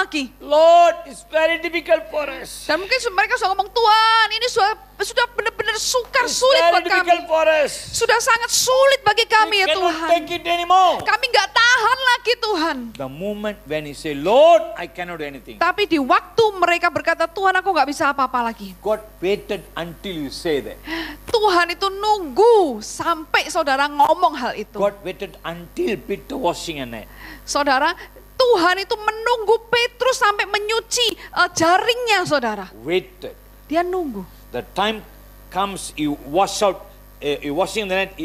lagi. Lord, it's very difficult for us. Dan mungkin mereka sudah ngomong, Tuhan, ini sudah benar-benar sukar, It's sulit very buat kami. difficult for us. Sudah sangat sulit bagi kami We ya cannot Tuhan. take it anymore. Kami nggak tahan lagi Tuhan. The moment when he say, Lord, I cannot do anything. Tapi di waktu mereka berkata, Tuhan aku nggak bisa apa-apa lagi. God waited until you say that. Tuhan itu nunggu sampai saudara ngomong hal itu. God waited until Peter washing a net. Saudara, Tuhan itu menunggu Petrus sampai menyuci jaringnya saudara. Waited. Dia nunggu. The time comes, you wash out, you washing the net,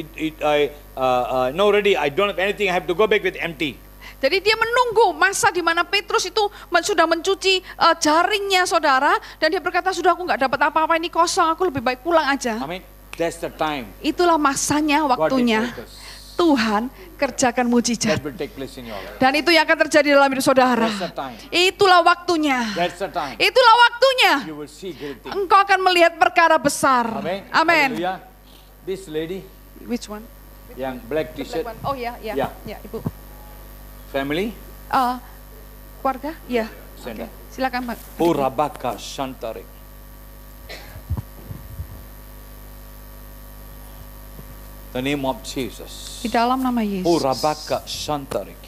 no ready, I don't have anything, I have to go back with empty. Jadi dia menunggu masa di mana Petrus itu sudah mencuci jaringnya saudara. Dan dia berkata, sudah aku nggak dapat apa-apa, ini kosong, aku lebih baik pulang aja. I mean, that's the time. Itulah masanya, waktunya. God is Tuhan kerjakan mujizat. that will take place in your life. Dan itu yang akan terjadi dalam hidup saudara. That's the time. Itulah waktunya. That's the time. Itulah waktunya. You will see great things. Engkau akan melihat perkara besar. Amen. Amin. Hallelujah. This lady, Which one? yang black t-shirt, Oh ya, Ya. Ibu. family, Keluarga? Ya. Senda. Silakan Pak. Purabaka Shantarik. The name of Jesus. Di dalam nama Yesus. Purabaka Shantarik.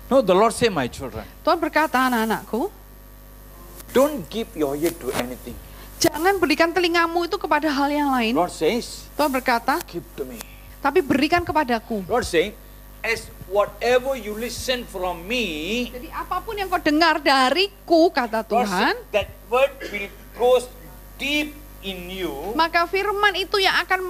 No, the Lord say, my children, Tuhan berkata, anak-anakku, don't give your ear to anything. jangan berikan telingamu itu kepada hal yang lain. Lord says, Tuhan berkata, give to me. tapi berikan kepadaku. Lord saying, as whatever you listen from me, Jadi apapun yang kau dengar dariku, kata Lord Tuhan, said, that word will go deep in you. maka firman itu yang akan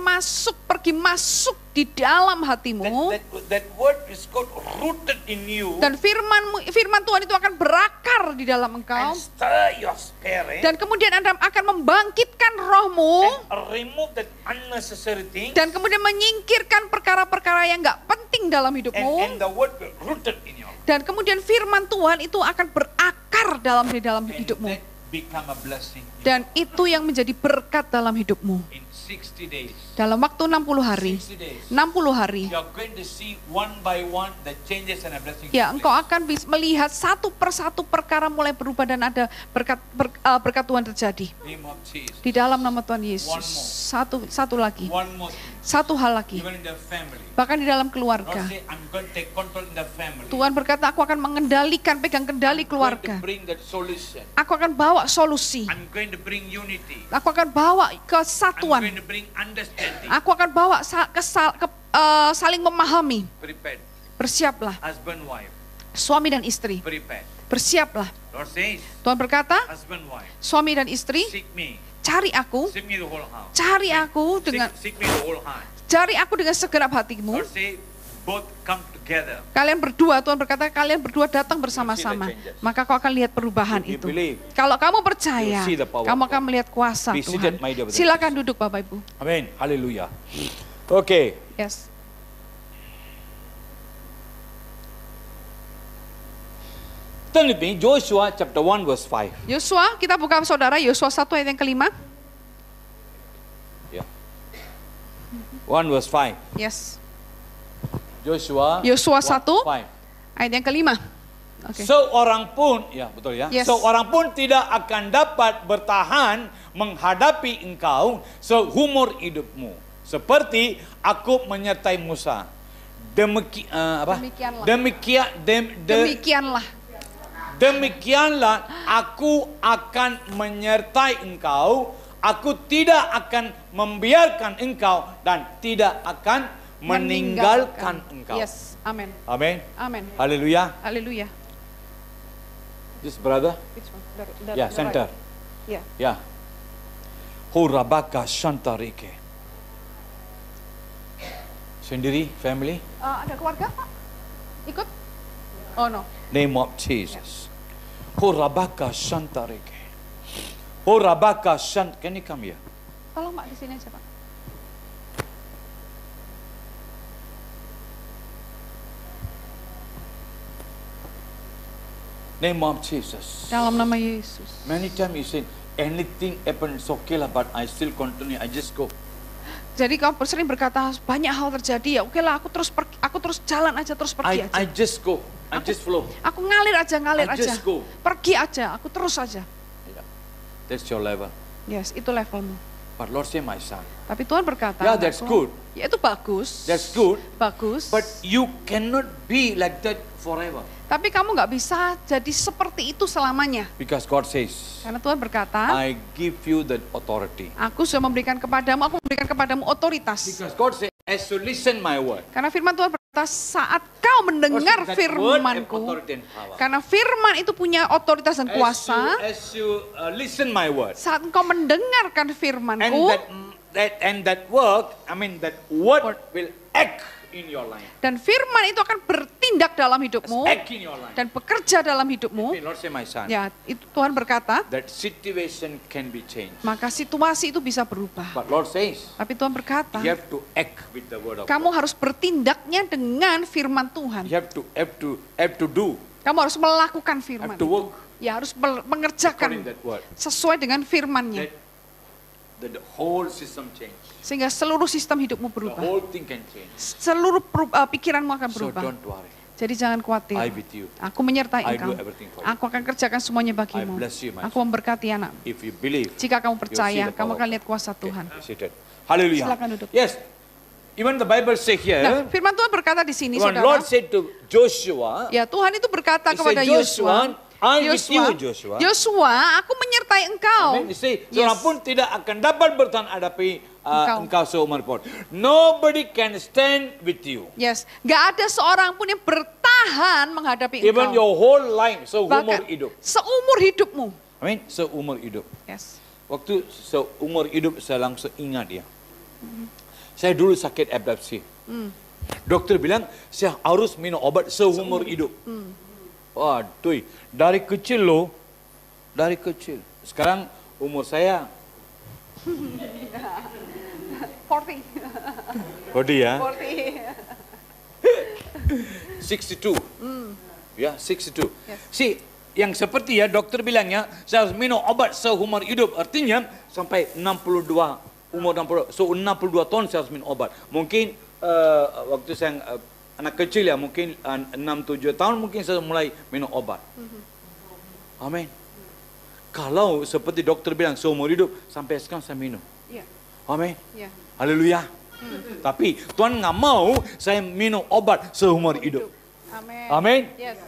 pergi masuk di dalam hatimu. That word is called rooted in you. Dan firman Tuhan itu akan berakar di dalam engkau. And stir your spirit. Dan kemudian Anda akan membangkitkan rohmu. And remove that unnecessary thing. Dan kemudian menyingkirkan perkara-perkara yang gak penting dalam hidupmu. And the word will rooted in you. Dan kemudian firman Tuhan itu akan berakar dalam And hidupmu. that become a blessing. Dan itu yang menjadi berkat dalam hidupmu. In 60 days. Dalam waktu 60 hari. 60 days. 60 hari. You are going to see one by one the changes and a blessing. Ya, engkau akan melihat satu persatu perkara mulai berubah dan ada berkat Tuhan terjadi. Name of Jesus. Di dalam nama Tuhan Yesus. One more. Satu lagi. One more thing. Satu hal lagi. Even in the family. Bahkan di dalam Lord keluarga. say, I'm going to take control in the family. Tuhan berkata, aku akan mengendalikan, pegang kendali I'm keluarga. going to bring that solution. Aku akan bawa solusi. I'm going to bring unity. Aku akan bawa I'm kesatuan. going to bring understanding. Aku akan bawa saling memahami. Prepared. Bersiaplah, Husband, wife. suami dan istri. Prepared. Bersiaplah. Lord says, Tuhan berkata, husband, wife. suami dan istri, Seek me. cari aku, Seek me the whole house. cari aku dengan Seek me the whole heart. cari aku dengan segenap hatimu. Lord say, both come together. Kalian berdua, Tuhan berkata, kalian berdua datang bersama-sama. Maka kau akan lihat perubahan If you itu. believe, Kalau kamu percaya, you'll see the power kamu of akan God. melihat kuasa Be Tuhan. seated, my dear brothers and Silakan duduk Bapak Ibu. Amen. Hallelujah. Okay. Yes. Turn with me, Joshua chapter 1 verse 5. Yosua, kita buka saudara, Yosua 1 ayat yang kelima. Yeah. 1 verse 5. Yes. Joshua Yosua 1, 1 5. ayat yang kelima. Oke. Seorang pun, ya betul ya, Yes. seorang pun tidak akan dapat bertahan menghadapi engkau seumur hidupmu. Seperti aku menyertai Musa. Demikianlah. Demikianlah aku akan menyertai engkau. Aku tidak akan membiarkan engkau dan tidak akan meninggalkan engkau. Yes, amin. Amin. Amin. Haleluya. Haleluya. This brother. Which one? Ya, center. Ya. Ya. Hurabaka Shantarike. Sendiri, family. Ada keluarga, Pak? Ikut? Oh no. Name of Jesus. Hurabaka Shantarike. Hurabaka Shant. Can you come here? Tolong Pak di sini aja, Pak. Name of Jesus. Dalam nama Yesus. Many times you say, anything happen, it's okay lah, but I still continue, I just go. Jadi kau sering berkata banyak hal terjadi ya, oke lah aku terus jalan aja, terus pergi aja. I just go, I just flow. Aku ngalir aja, I just go. Pergi aja, aku terus aja. Yeah. That's your level. Yes, itu levelmu. But Lord say, my son, Tapi Tuhan berkata, yeah, that's "Anakku, good. Ya itu bagus. That's good. Bagus. But you cannot be like that forever. Tapi kamu nggak bisa jadi seperti itu selamanya. Because God says, Karena Tuhan berkata, I give you the authority. aku sudah memberikan kepadamu otoritas. Because God says, as you listen my word. Karena firman Tuhan berkata, saat kau mendengar That word have firmanku, authority and power. karena firman itu punya otoritas dan kuasa, As you listen my word. saat engkau mendengarkan firmanku, And that word will act in your life. dan firman itu akan bertindak dalam hidupmu, Act in your life. dan bekerja dalam hidupmu, Lord say, my son, ya itu Tuhan berkata, that situation can be changed. maka situasi itu bisa berubah. But Lord says, Tapi Tuhan berkata, you have to act with the word of kamu God. harus bertindaknya dengan firman Tuhan. You have to do, Kamu harus melakukan firman. have to work Ya harus according mengerjakan that word. sesuai dengan firmannya. That the whole system change. Sehingga seluruh sistem hidupmu The berubah. whole thing can change. Seluruh pikiranmu akan So berubah. don't worry. Jadi jangan khawatir. I with you. Aku menyertai I engkau. do everything for you. Aku akan kerjakan semuanya bagimu. I bless you, my Aku memberkati anak. If you believe, Jika kamu you'll see percaya, the kamu power akan of lihat kuasa Tuhan. God. Seated. Hallelujah. Silakan duduk. Yes. Even the Bible say here, Nah, firman Tuhan berkata di sini, when saudara. Lord said to Joshua, Ya Tuhan itu berkata He said, kepada Yosua, I with you, Joshua. Yosua, aku menyertai engkau. Amen. You see, Yes. seorang pun tidak akan dapat bertahan hadapi engkau seumur hidup. Nobody can stand with you. Yes, nggak ada seorang pun yang bertahan menghadapi Even engkau. your whole life, seumur Bahkan hidup. seumur hidupmu. Amin, seumur hidup. Yes. Waktu seumur hidup saya langsung ingat ya. Saya dulu sakit epilepsi. Dokter bilang saya harus minum obat seumur hidup. Waduh, dari kecil loh, dari kecil. Sekarang umur saya 40. ya, 40. 62. Ya, 62. Yes. See, yang seperti ya dokter bilangnya saya harus minum obat seumur hidup. Artinya sampai 62, umur 60. So 62 tahun saya harus minum obat. Mungkin waktu saya anak kecil ya, mungkin 6-7 tahun mungkin saya mulai minum obat. Amin. Kalau seperti dokter bilang seumur hidup, sampai sekarang saya minum. Iya. Amin. Iya. Haleluya. Tapi Tuhan nggak mau saya minum obat seumur hidup. Amin. Amin. Yes.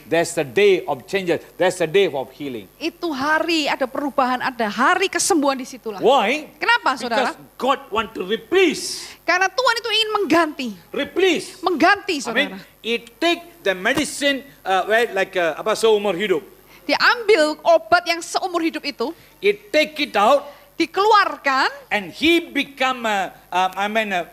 That's the day of changes. That's the day of healing. Itu hari ada perubahan, ada hari kesembuhan di situlah. Why? Kenapa, saudara? Because God want to replace. Karena Tuhan itu ingin Replace. mengganti, Amin. saudara. It take the medicine seumur hidup. Diambil obat yang seumur hidup itu, It take it out dikeluarkan, and he become a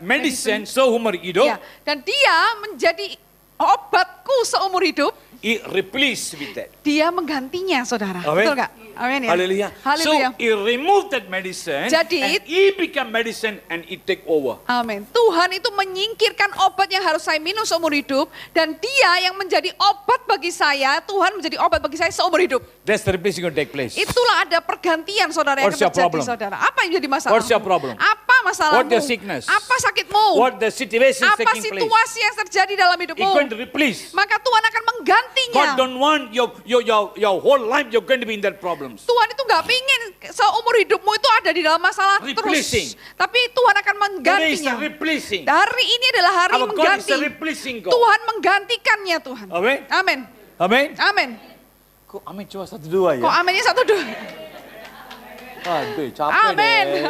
medicine seumur hidup. ya, dan dia menjadi obatku seumur hidup. He replace with that. Dia menggantinya, saudara. Amin. Betul nggak? Amin ya. Hallelujah. Haleluya. So he removed that medicine Jadi- and he became medicine and he take over. Amin. Tuhan itu menyingkirkan obat yang harus saya minum seumur hidup. Dan dia yang menjadi obat bagi saya, Tuhan menjadi obat bagi saya seumur hidup. That's the replacing going to take place. Itulah ada pergantian saudara yang What's your terjadi problem? saudara. Apa yang jadi masalah? What's your problem? Apa masalahmu? What your sickness? Apa sakitmu? What the situation is Apa taking place. situasi yang terjadi dalam He's hidupmu? going to replace. Maka Tuhan akan menggantinya. God don't want your whole life you're going to be in that problems. Tuhan itu nggak pingin seumur hidupmu itu ada di dalam masalah Replacing. terus. Tapi Tuhan akan Today is menggantinya. a replacing. Hari ini adalah hari Our God is mengganti. a replacing God. Tuhan menggantikannya Tuhan. Amen. Amin. Amen. Amin. Kok amin cuma 1-2 ya? Kok aminnya 1-2? Aduh, capek Amin. deh.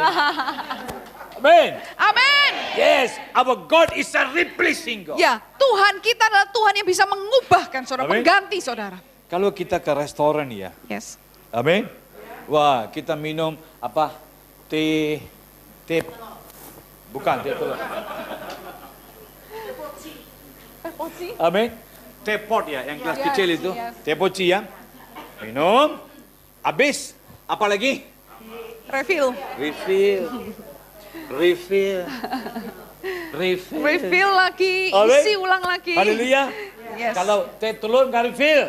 Amen. Amin. Yes, our God is a replacing God. Ya, Tuhan kita adalah Tuhan yang bisa mengubahkan saudara, Amin. mengganti saudara. Kalau kita ke restoran ya, Yes. amin. Wah, kita minum apa? Teh, bukan teh telur. Amin. Teh pot ya, yang gelas Yes, kecil itu. yes. Teh poci ya. Minum. Habis. Apa lagi? Refill. Refill. Refill. Refill. Refill lagi, Amin. isi ulang lagi. Haleluya. Yes. Kalau teh telur nggak refill.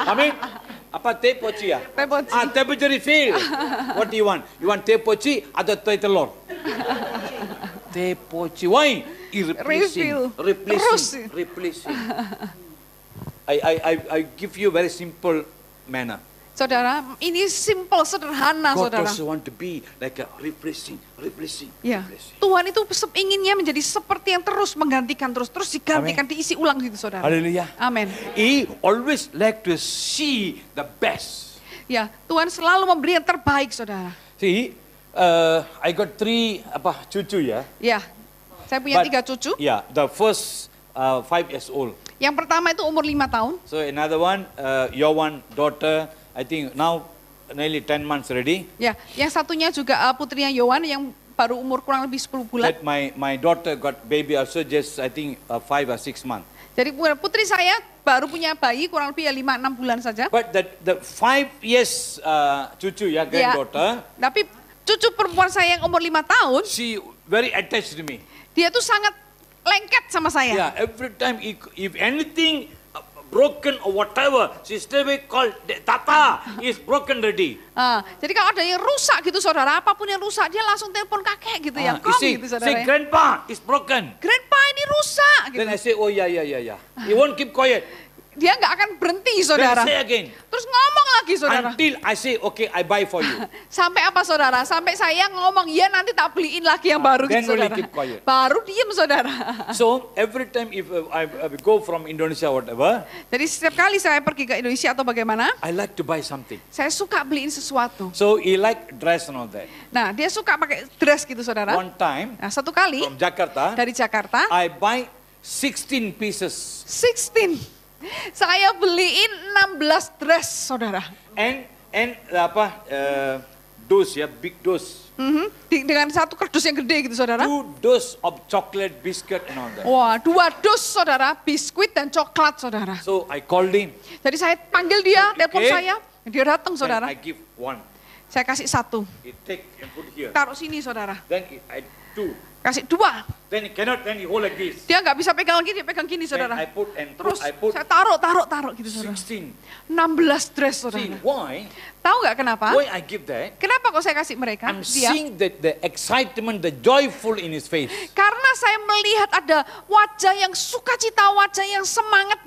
Amin. Apa teh poci ya? Teh poci. Teh poci refill. What do you want? You want teh poci atau teh telur? Teh poci. Why? Refill. Replacing. Terus. Replacing. I give you very simple manner. Saudara, ini simple, sederhana God saudara. also want to be like a replacing. Ya, Replacing. Tuhan itu inginnya menjadi seperti yang terus menggantikan, terus digantikan, diisi ulang gitu saudara. Hallelujah. Amin. He always like to see the best. Ya, Tuhan selalu memberi yang terbaik saudara. See, I got 3 cucu ya. Ya, saya punya 3 cucu. Yeah, the first 5 years old. Yang pertama itu umur 5 tahun. So another one, your one daughter, I think now nearly 10 months already. Ya, yang satunya juga putrinya Yohan yang baru umur kurang lebih 10 bulan. That my daughter got baby also just I think 5 or 6 months. Jadi putri saya baru punya bayi kurang lebih ya 5-6 bulan saja. But the 5 years cucu ya, granddaughter, Tapi cucu perempuan saya yang umur 5 tahun, she very attached to me. dia tuh sangat lengket sama saya. Yeah, every time if anything broken or whatever, she straight away call Tata is broken ready. Jadi kalau ada yang rusak gitu saudara, apapun yang rusak dia langsung telepon kakek gitu ya. You Kong see, gitu saudara. say Ya. grandpa is broken. Grandpa ini rusak gitu. Then I say, oh yeah. He won't keep quiet. Dia nggak akan berhenti Then saudara. say again. Terus ngomong lagi saudara. Until I say, okay, I buy for you. Sampai apa saudara? Sampai saya ngomong, ya nanti tak beliin lagi yang baru Then gitu will he saudara. keep quiet. Baru diem saudara. So every time if I go from Indonesia or whatever, Jadi setiap kali saya pergi ke Indonesia atau bagaimana, I like to buy something. saya suka beliin sesuatu. So he like dress and all that. Nah dia suka pakai dress gitu saudara. One time Nah satu kali from Jakarta, dari Jakarta, I buy 16 pieces 16. Saya beliin 16 dress saudara. and dose ya, big dose. Dengan satu kardus yang gede gitu saudara. 2 dose of chocolate, biscuit and all that. Wah 2 dus saudara, biskuit dan coklat saudara. So I called him. Jadi saya panggil dia, telepon Okay. saya, dia datang Then saudara. I give 1. Saya kasih 1, He take and put here. taruh sini saudara. Then I 2. Kasih 2, Then he cannot. Then he hold like this. dia nggak bisa pegang lagi, dia pegang gini Then saudara. I put and Terus I put saya taruh gitu saudara. 16. 16 dress See saudara. why? Tahu nggak kenapa? Why I give that? Kenapa kok saya kasih mereka? I'm Dia. seeing the excitement, the joyful in his face. Karena saya melihat ada wajah yang sukacita, wajah yang semangat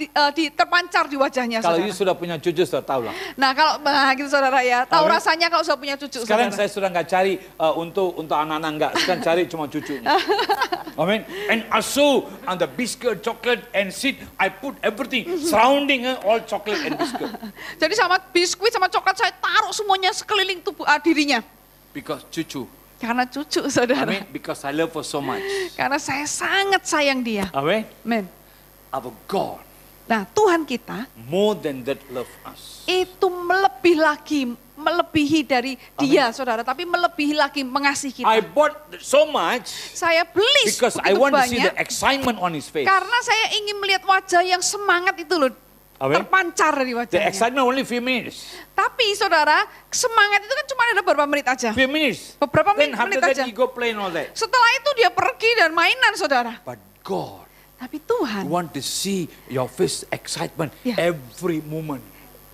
terpancar di wajahnya Kalau saudara. you sudah punya cucu sudah tahu lah. Nah kalau gitu saudara ya, tahu Amin. rasanya kalau sudah punya cucu Sekarang saudara. saya sudah nggak cari untuk anak-anak enggak, sekarang cari cuma cucunya. Amen. And also on the biscuit, chocolate and seed, I put everything surrounding her, all chocolate and biscuit. Jadi sama biskuit sama coklat saya taruh semuanya sekeliling tubuh dirinya. Because cucu. Karena cucu saudara. Amen. Because I love her so much. Karena saya sangat sayang dia. Amen. Amen. Our God Nah Tuhan kita more than that love us. itu melebihi dari dia saudara. Tapi melebihi lagi mengasihi kita. I bought so much Saya beli because I begitu want to see banyak. the excitement on his face. Karena saya ingin melihat wajah yang semangat itu loh. Amen. terpancar dari The wajahnya. excitement only few minutes. Tapi saudara, semangat itu kan cuma ada beberapa menit aja. Few minutes. Beberapa Then menit after aja. that he go play and all that. Setelah itu dia pergi dan mainan saudara. But God, Tapi Tuhan you want to see your face excitement Yeah. every moment.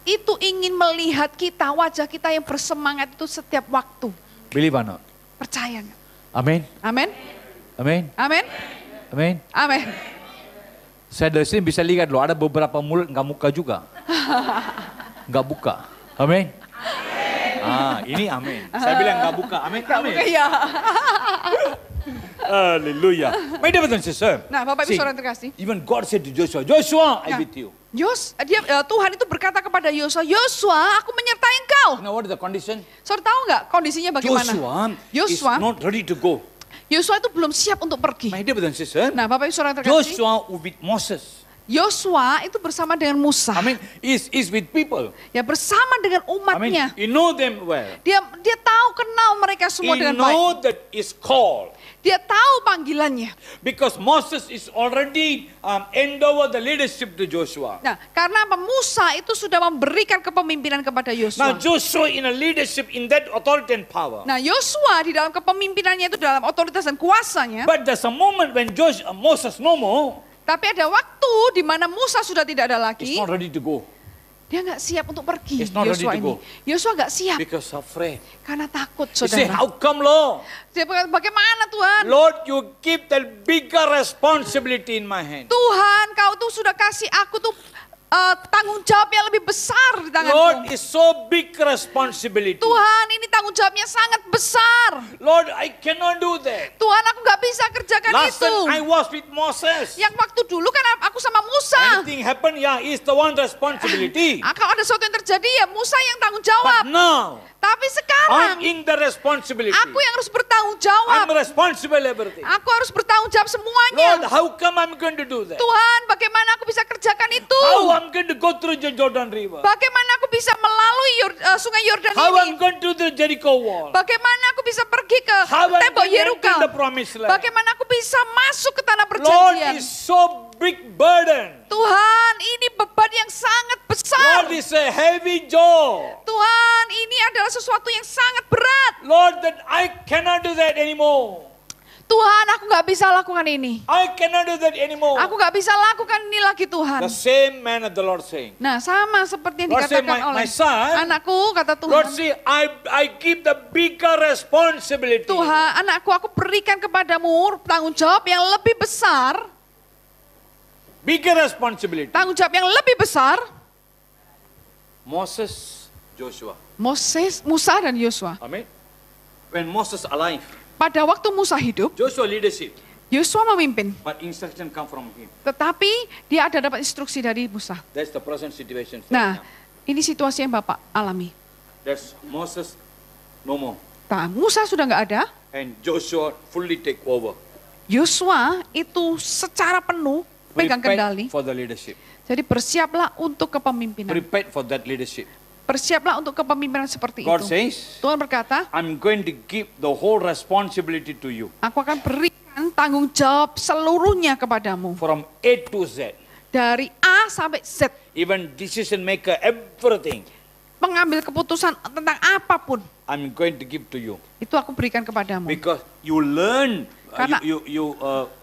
itu ingin melihat kita, wajah kita yang bersemangat itu setiap waktu. Believe or not? Percaya nggak? Amen. Amin? Amen. Amin? Amen. Amin. Saya dari sini bisa lihat loh, ada beberapa mulut nggak muka juga. Nggak buka. Amin. Ini amin. Saya bilang nggak buka. Amin. Amin. Iya. Hallelujah. My dear brothers and sisters. Nah, Bapak Ibu See, Saudara yang terkasih. even God said to Joshua, Joshua, I Ya. with you. Tuhan itu berkata kepada Yosua, Yosua, aku menyertai engkau. You know what is the condition? Saudara tahu nggak kondisinya bagaimana? Joshua is not ready to go. Yosua itu belum siap untuk pergi. My dear brothers and sisters. Nah, Bapak Ibu Saudara yang terkasih, Joshua with Moses. Yosua itu bersama dengan Musa. I mean, is with people. Ya, bersama dengan I mean, umatnya. you know them well. Dia tahu kenal mereka semua You dengan baik. know that is called. Dia tahu panggilannya. Because Moses is already hand over the leadership to Joshua. Nah, karena apa? Musa itu sudah memberikan kepemimpinan kepada Now Yosua. Joshua in a leadership in that authority and power. Nah, Yosua di dalam kepemimpinannya itu dalam otoritas dan kuasanya. But there's a moment when Moses no more, Tapi ada waktu di mana Musa sudah tidak ada is lagi. not ready to go. Dia nggak siap untuk pergi. He's not ready Yosua to ini. go. Yosua nggak siap Because afraid. karena takut, You say, saudara. how come Lord? Dia berkata, bagaimana Tuhan? Lord, you keep that bigger responsibility in my hand. Tuhan, kau tuh sudah kasih aku tuh tanggung jawab yang lebih besar di Lord, tanganku. it's so big responsibility. Tuhan, ini tanggung jawabnya sangat besar. Lord, I cannot do that. Tuhan, aku nggak bisa kerjakan Last itu. time I was with Moses. Yang waktu dulu kan aku sama Musa. Anything happen, yeah, it's the one responsibility. Kalau ada sesuatu yang terjadi ya Musa yang tanggung But jawab. now, Tapi I'm sekarang in the responsibility. aku yang harus bertanggung I'm jawab. responsible everything. Aku harus bertanggung jawab Lord, semuanya. how come I'm going to do that? Tuhan, bagaimana aku bisa kerjakan itu? How I'm going to go through the Jordan River? Bagaimana aku bisa melalui sungai Yordan How I'm ini? going to do the Jericho wall? Bagaimana aku bisa pergi ke How I'm tembok going to Yeriko? enter the promised land? Bagaimana aku bisa masuk ke tanah Lord, perjanjian? is so big burden. Tuhan, ini beban yang sangat besar. Lord, is a heavy job. Tuhan, ini adalah sesuatu yang sangat berat. Lord, that I cannot do that anymore. Tuhan, aku nggak bisa lakukan ini. I cannot do that anymore. Aku nggak bisa lakukan ini lagi Tuhan. The same manner the Lord saying. Nah, sama seperti yang Lord say, dikatakan my oleh son, anakku, kata Lord Tuhan. say, I keep the bigger responsibility. Tuhan, anakku, aku berikan kepadamu tanggung jawab yang lebih besar. Bigger responsibility. Tanggung jawab yang lebih besar. Moses, Joshua. Musa dan Yosua. Amen. When Moses alive, Pada waktu Musa hidup, Joshua leadership, Yosua memimpin. but instruction come from him. Tetapi dia ada dapat instruksi dari Musa. That's the present situation. Nah, ini situasi yang Bapak alami. That's Moses no more. Nah, Musa sudah nggak ada. And Joshua fully take over. Yosua itu secara penuh pegang kendali. Prepared for the leadership. Jadi bersiaplah untuk kepemimpinan. Prepared for that leadership. Bersiaplah untuk kepemimpinan seperti God itu. says, Tuhan berkata, I'm going to give the whole responsibility to you. aku akan berikan tanggung jawab seluruhnya kepadamu. From A to Z. Dari A sampai Z. Even decision maker, everything. Pengambil keputusan tentang apapun. I'm going to give to you. Itu aku berikan kepadamu. Because you learn Karena-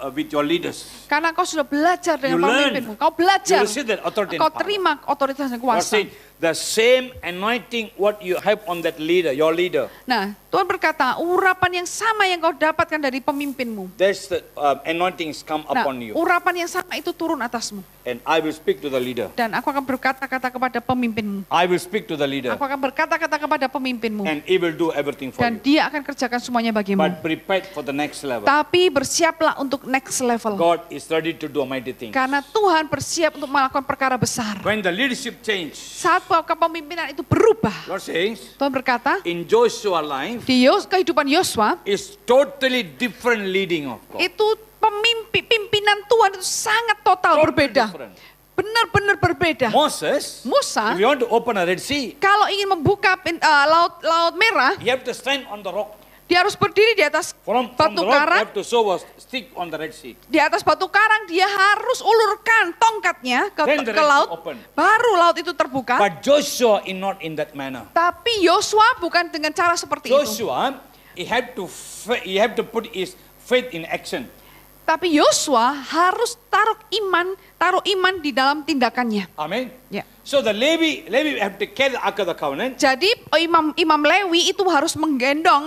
with your leaders. Karena kau sudah belajar dengan You learn. pemimpinmu. Kau belajar. You receive that authority and Kau power. terima otoritas dan God kuasa. said, the same anointing what you have on that leader, your leader. Nah, Tuhan berkata, urapan yang sama yang kau dapatkan dari pemimpinmu. That's the anointings come Nah, upon you. urapan yang sama itu turun atasmu. And I will speak to the leader. Dan aku akan berkata-kata kepada pemimpinmu. I will speak to the leader. Aku akan berkata-kata kepada pemimpinmu. And he will do everything for Dan you. dia akan kerjakan semuanya bagimu. But prepared for the next level. Tapi bersiaplah untuk next level. God is ready to do mighty things. Karena Tuhan bersiap untuk melakukan perkara besar. When the leadership change, Saat kepemimpinan itu berubah. Lord says, Tuhan berkata, in Joshua life, di kehidupan Yosua, is totally different leading of God. itu pimpinan Tuhan itu sangat total Totally berbeda. different. Benar-benar berbeda. Moses, Musa, if you want to open a Red Sea, kalau ingin membuka laut merah, you have to stand on the rock. Dia harus berdiri di atas From the batu rock, you karang. have to show a stick on the Red Sea. Di atas batu karang dia harus ulurkan tongkatnya Then the ke Red Sea laut. open. Baru laut itu terbuka. But Joshua is not in that manner. Tapi Yosua bukan dengan cara seperti itu. Joshua, he had to put his faith in action. Tapi Yosua harus taruh iman di dalam tindakannya. Amen. Ya. So the Levi have to carry the Ark of the Covenant. Jadi imam Lewi itu harus menggendong,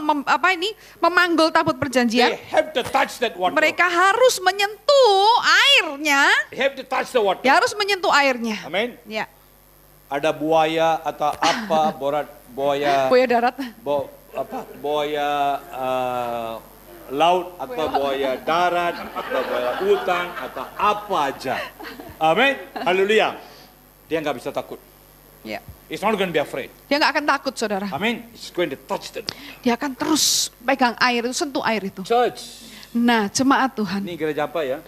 memanggul tabut They perjanjian. have to touch that water. Mereka harus menyentuh airnya. They have to touch the water. Dia harus menyentuh airnya. Amen. Ya. Ada buaya atau apa, buaya darat. buaya laut atau buaya darat atau buaya hutan atau apa aja. Amin. Haleluya. Dia nggak bisa takut. Ya. He's not going to be afraid. Dia nggak akan takut, saudara. Amin. He's going to touch them. Dia akan terus pegang air itu, sentuh air itu. Church. Nah, jemaat Tuhan. Ini gereja apa ya?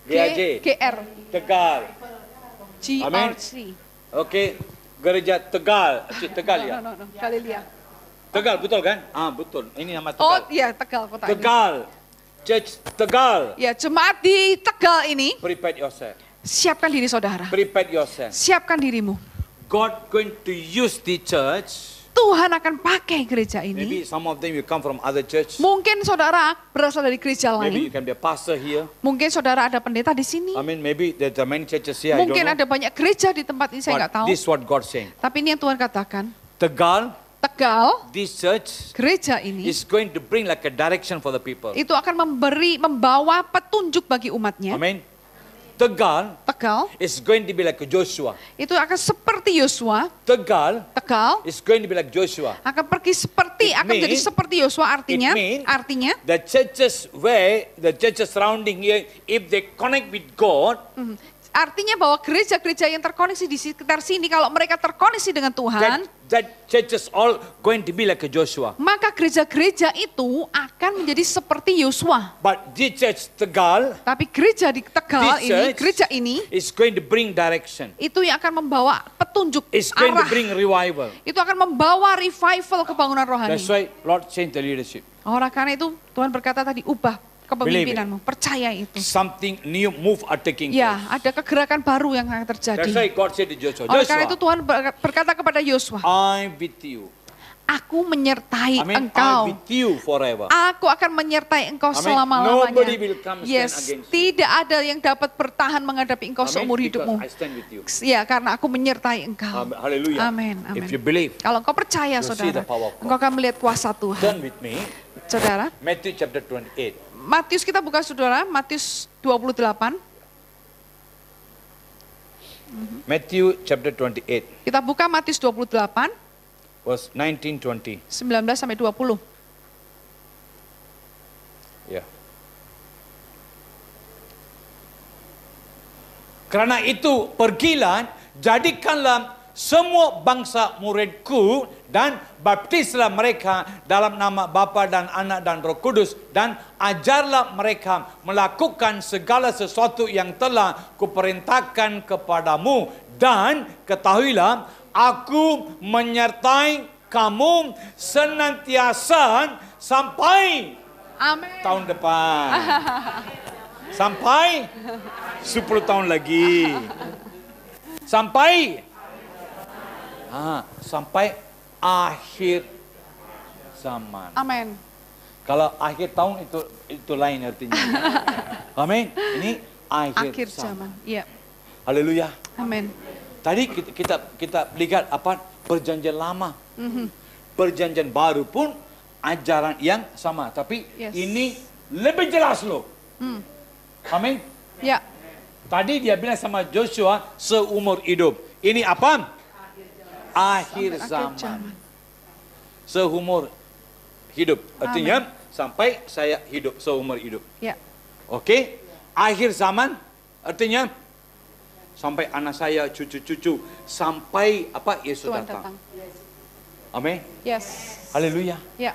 GR. Tegal. Amin. GRC. Oke. Gereja Tegal. Tegal ya. No. Galilea. Tegal betul kan? Betul. Ini nama Oh Tegal. iya, Tegal kota ini. Tegal. Church Tegal. Ya, jemaat di Tegal ini, Prepare yourself. siapkan diri saudara. Prepare yourself. Siapkan dirimu. God going to use the church. Tuhan akan pakai gereja Maybe ini. some of them will come from other church. Mungkin saudara berasal dari gereja Maybe you lain. can be a pastor here. Mungkin saudara ada pendeta di sini. I mean, maybe there are many churches here. I don't Mungkin know. ada banyak gereja di tempat ini, saya nggak But tahu. this is what God saying. Tapi ini yang Tuhan katakan. Tegal, Tegal, this church gereja ini, is going to bring like a direction for the people. itu akan membawa petunjuk bagi umatnya. Amen. Tegal Tegal, is going to be like a Joshua. itu akan seperti Yosua. Tegal Tegal is going to be like Joshua. akan menjadi seperti Yosua, artinya the churches surrounding here, if they connect with God, artinya bahwa gereja-gereja yang terkoneksi di sekitar sini, kalau mereka terkoneksi dengan Tuhan, that churches all going to be like a Joshua. maka gereja-gereja itu akan menjadi seperti Yosua. But this church Tegal, Tapi gereja di Tegal this ini, church gereja ini, is going to bring direction. itu yang akan membawa petunjuk It's going to arah. bring revival. Itu akan membawa revival kebangunan rohani. That's why Lord changed the leadership. Oleh karena itu Tuhan berkata tadi, ubah kepemimpinanmu. Percaya itu. Something new move are taking Ya, place. ada kegerakan baru yang akan That's why terjadi. God said to Joshua, Oleh karena itu Joshua, Tuhan berkata kepada Yosua, I'm with you. aku menyertai I mean, I'm engkau. with you forever. Aku akan menyertai engkau Amen. selama-lamanya. Nobody will come stand Yes, against you. tidak ada yang dapat bertahan menghadapi engkau Amen. seumur Because hidupmu. I stand with you. Ya, karena aku menyertai engkau. Hallelujah. Amin, amin. If you believe, Kalau engkau percaya, you'll see the saudara, power of God. engkau akan melihat kuasa Tuhan. turn with me, Saudara, Matthew chapter 28. Matius, kita buka saudara, Matius 28. Matthew chapter 28, Kita buka Matius 28, verse 19-20. 19 sampai 20. Ya. Karena itu pergilah, jadikanlah semua bangsa muridku dan baptislah mereka dalam nama Bapa dan Anak dan Roh Kudus dan ajarlah mereka melakukan segala sesuatu yang telah kuperintahkan kepadamu dan ketahuilah aku menyertai kamu senantiasa sampai Amin. tahun depan. Sampai 10 tahun lagi. Sampai sampai akhir zaman. Amin. Kalau akhir tahun itu lain artinya. Amin. Ini akhir zaman. Iya. Haleluya. Amin. Tadi kita lihat apa perjanjian lama. Perjanjian baru pun ajaran yang sama, tapi Yes. ini lebih jelas loh. Amin. Ya. Tadi dia bilang sama Joshua seumur hidup. Ini apa? Akhir zaman. Seumur hidup. Artinya sampai saya hidup seumur hidup. Ya. Oke? Akhir zaman artinya sampai anak saya, cucu-cucu, sampai apa? Yesus Tuhan datang. datang. Amin. Yes. Haleluya. Ya.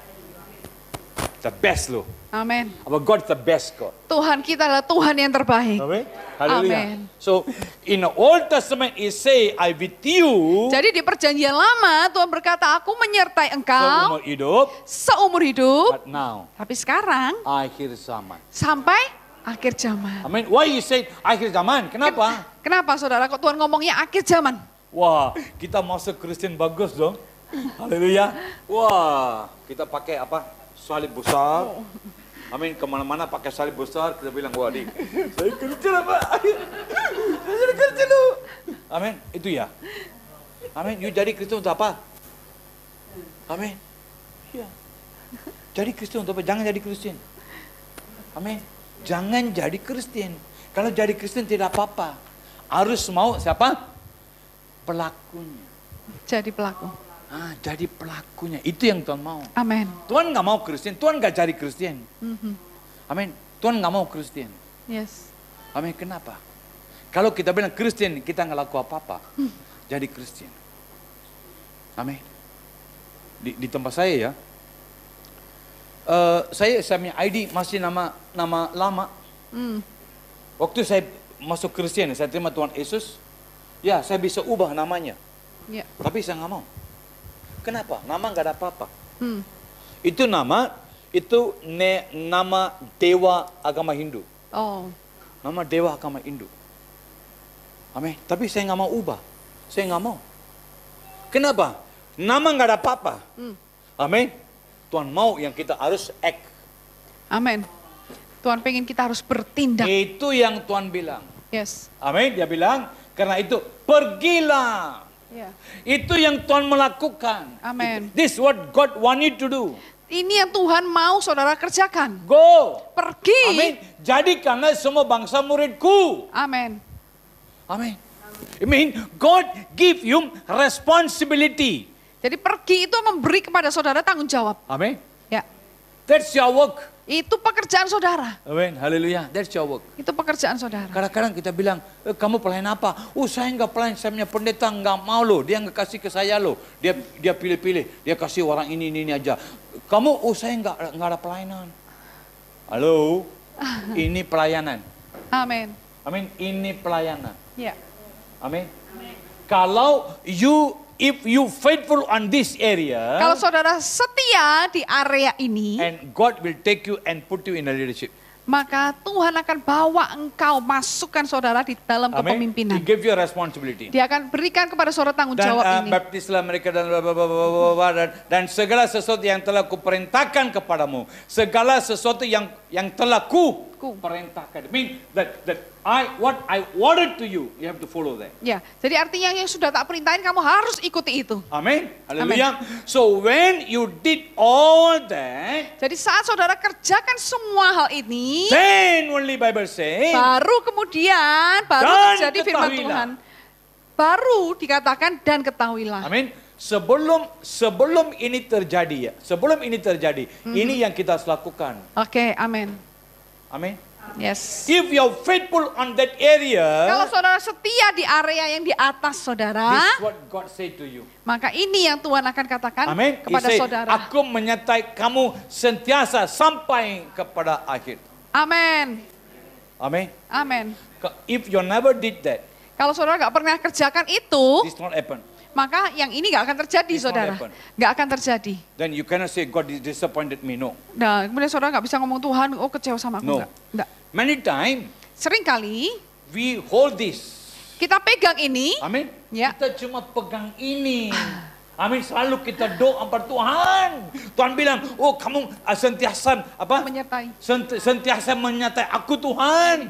the best loh. Amin. Our God is the best God. Tuhan kita adalah Tuhan yang terbaik. Amen. Hallelujah. Amen. So in the Old Testament it say, I with you Jadi di perjanjian lama Tuhan berkata, aku menyertai engkau seumur hidup. seumur hidup. But now Tapi sekarang akhir zaman. sampai akhir zaman. Amen. Why you say akhir zaman? Kenapa? Kenapa saudara kok Tuhan ngomongnya akhir zaman? Wah, kita masuk Kristen bagus dong. Haleluya. Wah, kita pakai apa? Salib besar. Amin. Kemana-mana pakai salib besar. Kita bilang, wah dik, saya Kristen apa? Saya Kristen lu. Amin. Itu ya. Amin. You jadi Kristen untuk apa? Amin. Iya. Jadi Kristen untuk apa? Jangan jadi Kristen. Amin. Jangan jadi Kristen. Kalau jadi Kristen tidak apa-apa. Harus mau siapa? Pelakunya. Jadi pelaku. Jadi pelakunya. Itu yang Tuhan mau. Amin. Tuhan nggak mau Kristen. Tuhan nggak jadi Kristen. Amin. Tuhan nggak mau Kristen. Yes. Amin. Kenapa? Kalau kita bilang Kristen, kita nggak laku apa-apa. Jadi Kristen. Amin. Di tempat saya ya. Saya punya ID masih nama lama. Waktu saya masuk Kristen, saya terima Tuhan Yesus. Ya, saya bisa ubah namanya. Ya. Tapi saya nggak mau. Kenapa? Nama nggak ada apa-apa. Itu nama Dewa Agama Hindu. Oh. Nama Dewa Agama Hindu. Amin. Tapi saya nggak mau ubah. Saya nggak mau. Kenapa? Nama nggak ada apa-apa. Amin. Tuhan mau yang kita harus act. Amin. Tuhan pengen kita harus bertindak. Itu yang Tuhan bilang. Yes. Amin. Dia bilang, karena itu pergilah. Ya. Itu yang Tuhan melakukan. Amin. This what God wanted to do. Ini yang Tuhan mau saudara kerjakan. Go. Pergi. Amin. Jadikanlah semua bangsa muridku. Amin. Amin. I mean, God give you responsibility. Jadi pergi itu memberi kepada saudara tanggung jawab. Amin. Ya. That's your work. Itu pekerjaan saudara. Amin. Haleluya. That's your work. Itu pekerjaan saudara. Kadang-kadang kita bilang, kamu pelayan apa? Saya nggak pelayan, saya punya pendeta nggak mau loh. Dia nggak kasih ke saya loh. Dia pilih-pilih. Dia kasih orang ini aja. Kamu, saya nggak ada pelayanan. Halo, ini pelayanan. Amin. Amin. Ini pelayanan. Ya. Amin. Kalau if you faithful on this area, Kalau saudara setia di area ini, and God will take you and put you in a leadership. maka Tuhan akan bawa engkau, masukkan saudara di dalam Amin. kepemimpinan. He give you a responsibility. Dia akan berikan kepada saudara tanggung Dan jawab ini. baptislah mereka dan segala sesuatu yang telah kuperintahkan kepadamu, segala sesuatu yang telah kuperintahkan. I mean that what I ordered to you, you have to follow that. Ya, jadi artinya yang sudah tak perintahin kamu harus ikuti itu. Amin. Haleluya. So when you did all that, Jadi saat saudara kerjakan semua hal ini, then only Bible say, baru kemudian Dan terjadi firman ketahuilah. Tuhan. Baru dikatakan dan ketahuilah. amin. Sebelum ini terjadi ya, ini yang kita harus lakukan. Oke, amin. Amin. Yes. If you're faithful on that area, Kalau saudara setia di area yang di atas saudara, this is what God say to you. maka ini yang Tuhan akan katakan Amin. He kepada say, saudara. aku menyertai kamu sentiasa sampai kepada akhir. Amin. Amin. Amin. If you never did that, Kalau saudara nggak pernah kerjakan itu, this not happen. maka yang ini nggak akan terjadi, It's not saudara. happen. Nggak akan terjadi. Then you cannot say God disappointed me. No. Nah, kemudian saudara nggak bisa ngomong Tuhan, kecewa sama aku. No. Nggak. Many times Seringkali we hold this. kita pegang ini, Amin. Ya. Kita cuma pegang ini. Amin. Selalu kita doa pada Tuhan. Tuhan bilang, oh kamu sentiasa apa? menyertai. Sentiasa menyertai aku Tuhan.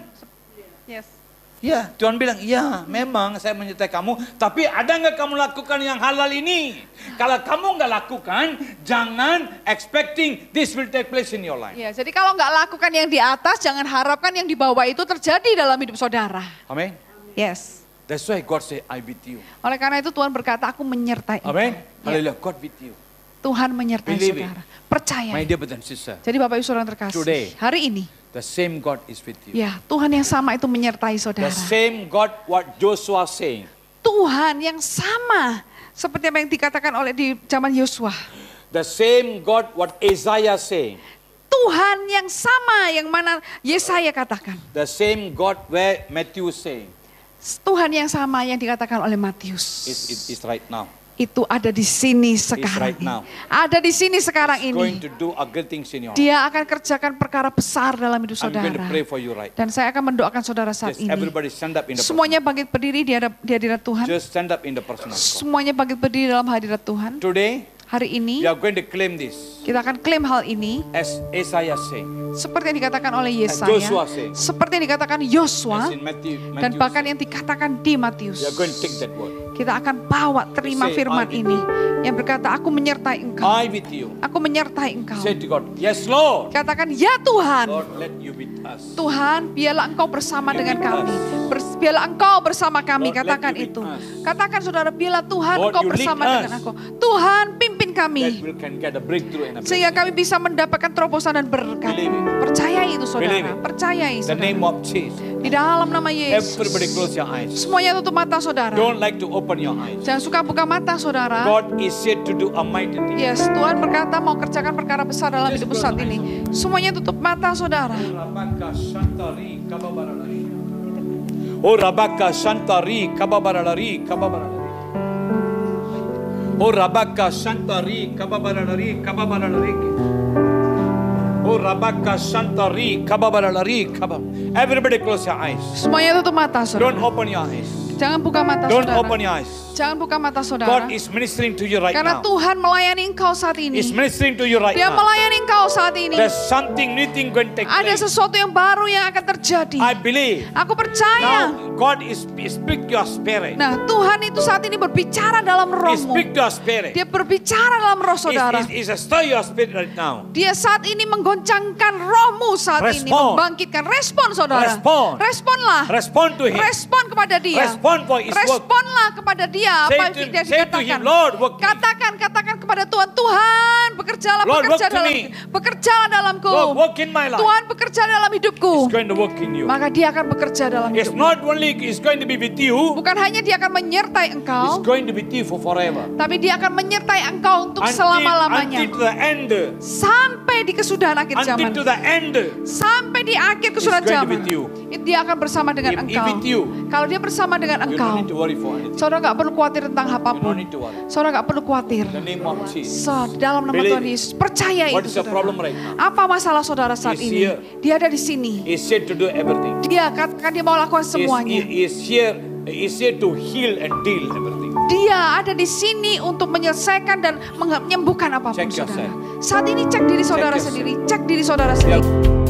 Yes. Ya, Tuhan bilang, ya memang saya menyertai kamu, tapi ada nggak kamu lakukan yang halal ini? Kalau kamu nggak lakukan, jangan expecting this will take place in your life. Ya, jadi kalau nggak lakukan yang di atas, jangan harapkan yang di bawah itu terjadi dalam hidup saudara. Amin. Yes. That's why God say, I with you. Oleh karena itu Tuhan berkata, aku menyertai engkau. Amin. Ya. Haleluya, God with you. Tuhan menyertai Believe it. saudara. Percaya. My dear brother and sister, Jadi Bapak Ibu Saudara yang terkasih, Today. hari ini, the same God is with you. ya Tuhan yang sama itu menyertai saudara. The same God what Joshua saying. Tuhan yang sama seperti apa yang dikatakan oleh di zaman Yosua. The same God what Isaiah saying. Tuhan yang sama yang mana Yesaya katakan. The same God where Matthew is saying Tuhan yang sama yang dikatakan oleh Matius. is right now. Itu ada di sini sekarang right now. Ada di sini sekarang He's going ini. to do a great things in your life. Dia akan kerjakan perkara besar dalam hidup I'm going to saudara. pray for you right. Dan saya akan mendoakan saudara saat Just ini. everybody stand up in the Semuanya bangkit berdiri di hadirat Tuhan. Just stand up in the personal. Semuanya bangkit berdiri dalam hadirat Tuhan. Today Hari ini we are going to claim this kita akan klaim hal ini as Isaiah saying, seperti yang dikatakan oleh as Joshua Yesaya, saying, seperti yang dikatakan Yosua, as in Matthew dan bahkan saying. yang dikatakan di Matius. We are going to take that word. Kita akan bawa terima Say, firman I with ini yang berkata, aku menyertai engkau. I with you. Aku menyertai engkau. Say to God, yes Lord. Katakan, ya Tuhan. Lord, let you with us. Tuhan, biarlah engkau bersama You dengan with kami. us. Biarlah engkau bersama kami. Lord, let Katakan you with itu. us. Katakan saudara, biarlah Tuhan Lord, engkau you lead bersama us. dengan aku. Tuhan, pimpin That kami. we can get a breakthrough and a Sehingga blessing. kami bisa mendapatkan terobosan dan berkat. Believe it. Percayai itu Believe saudara. it. Percayai The name saudara. of Jesus. Di dalam nama Yesus. Everybody close your eyes. Semuanya tutup mata saudara. Don't like to open your eyes. Jangan suka buka mata saudara. God is yet to do a mighty thing. Yes, Tuhan berkata mau kerjakan perkara besar dalam Just hidupmu close saat your ini. Semuanya tutup mata saudara. Oh Rabaka Shantari Kababaralari Kababaralari. Oh Rabaka Shantari Kababaralari Kababaralari. Oh Rabaka Shantari Kababaralari Kabab. Everybody close your eyes. Semuanya tutup mata Don't saudara. open your eyes. Jangan buka mata Don't saudara. open your eyes. Jangan buka mata saudara. God is ministering to you right Karena now. Tuhan melayani engkau saat ini. He's ministering to you right Dia now. melayani engkau saat ini. There's something new thing going to take Ada place. sesuatu yang baru yang akan terjadi. I believe. Aku percaya. Now God is speak to your spirit. Nah, Tuhan itu saat ini berbicara dalam He rohmu. speak to your spirit. Dia berbicara dalam roh saudara. Is stir your spirit right now. Dia saat ini menggoncangkan rohmu saat ini. Respond. Membangkitkan. Respon saudara. Respond. Responlah. Respond to him. Respon kepada dia. Respond for his work. Responlah kepada dia. Say Apa to- yang dia say to dikatakan. him, Lord, work me. Katakan kepada Tuhan. Tuhan, bekerjalah, Lord, bekerja work to dalam, me. bekerjalah dalamku. Lord, work in my life. Tuhan bekerja dalam hidupku. He's going to work in you. Maka dia akan bekerja dalam It's hidupmu. not only is going to be with you. Bukan hanya dia akan menyertai He's engkau, going to be with you for forever. tapi dia akan menyertai engkau untuk selama-lamanya. Until the end. Sampai di kesudahan akhir Until zaman. to the end. Sampai di akhir kesudahan He's going to zaman. be with you. Dia akan bersama dengan If engkau. with you, Kalau dia bersama dengan you don't engkau, need to worry for anything. saudara nggak perlu khawatir tentang You don't apapun. need to worry. Saudara nggak perlu khawatir. In the name of Jesus. Di dalam nama Believe Tuhan it. Yesus, percaya What itu is the saudara. problem right now? Apa masalah saudara saat He's ini? here. Dia ada di sini. He's here to do everything. Dia katakan dia mau lakukan semuanya. He's here to heal and deal everything. Dia ada di sini untuk menyelesaikan dan menyembuhkan apapun Check saudara. yourself. Saat ini cek diri saudara yourself. sendiri, cek diri saudara We sendiri. are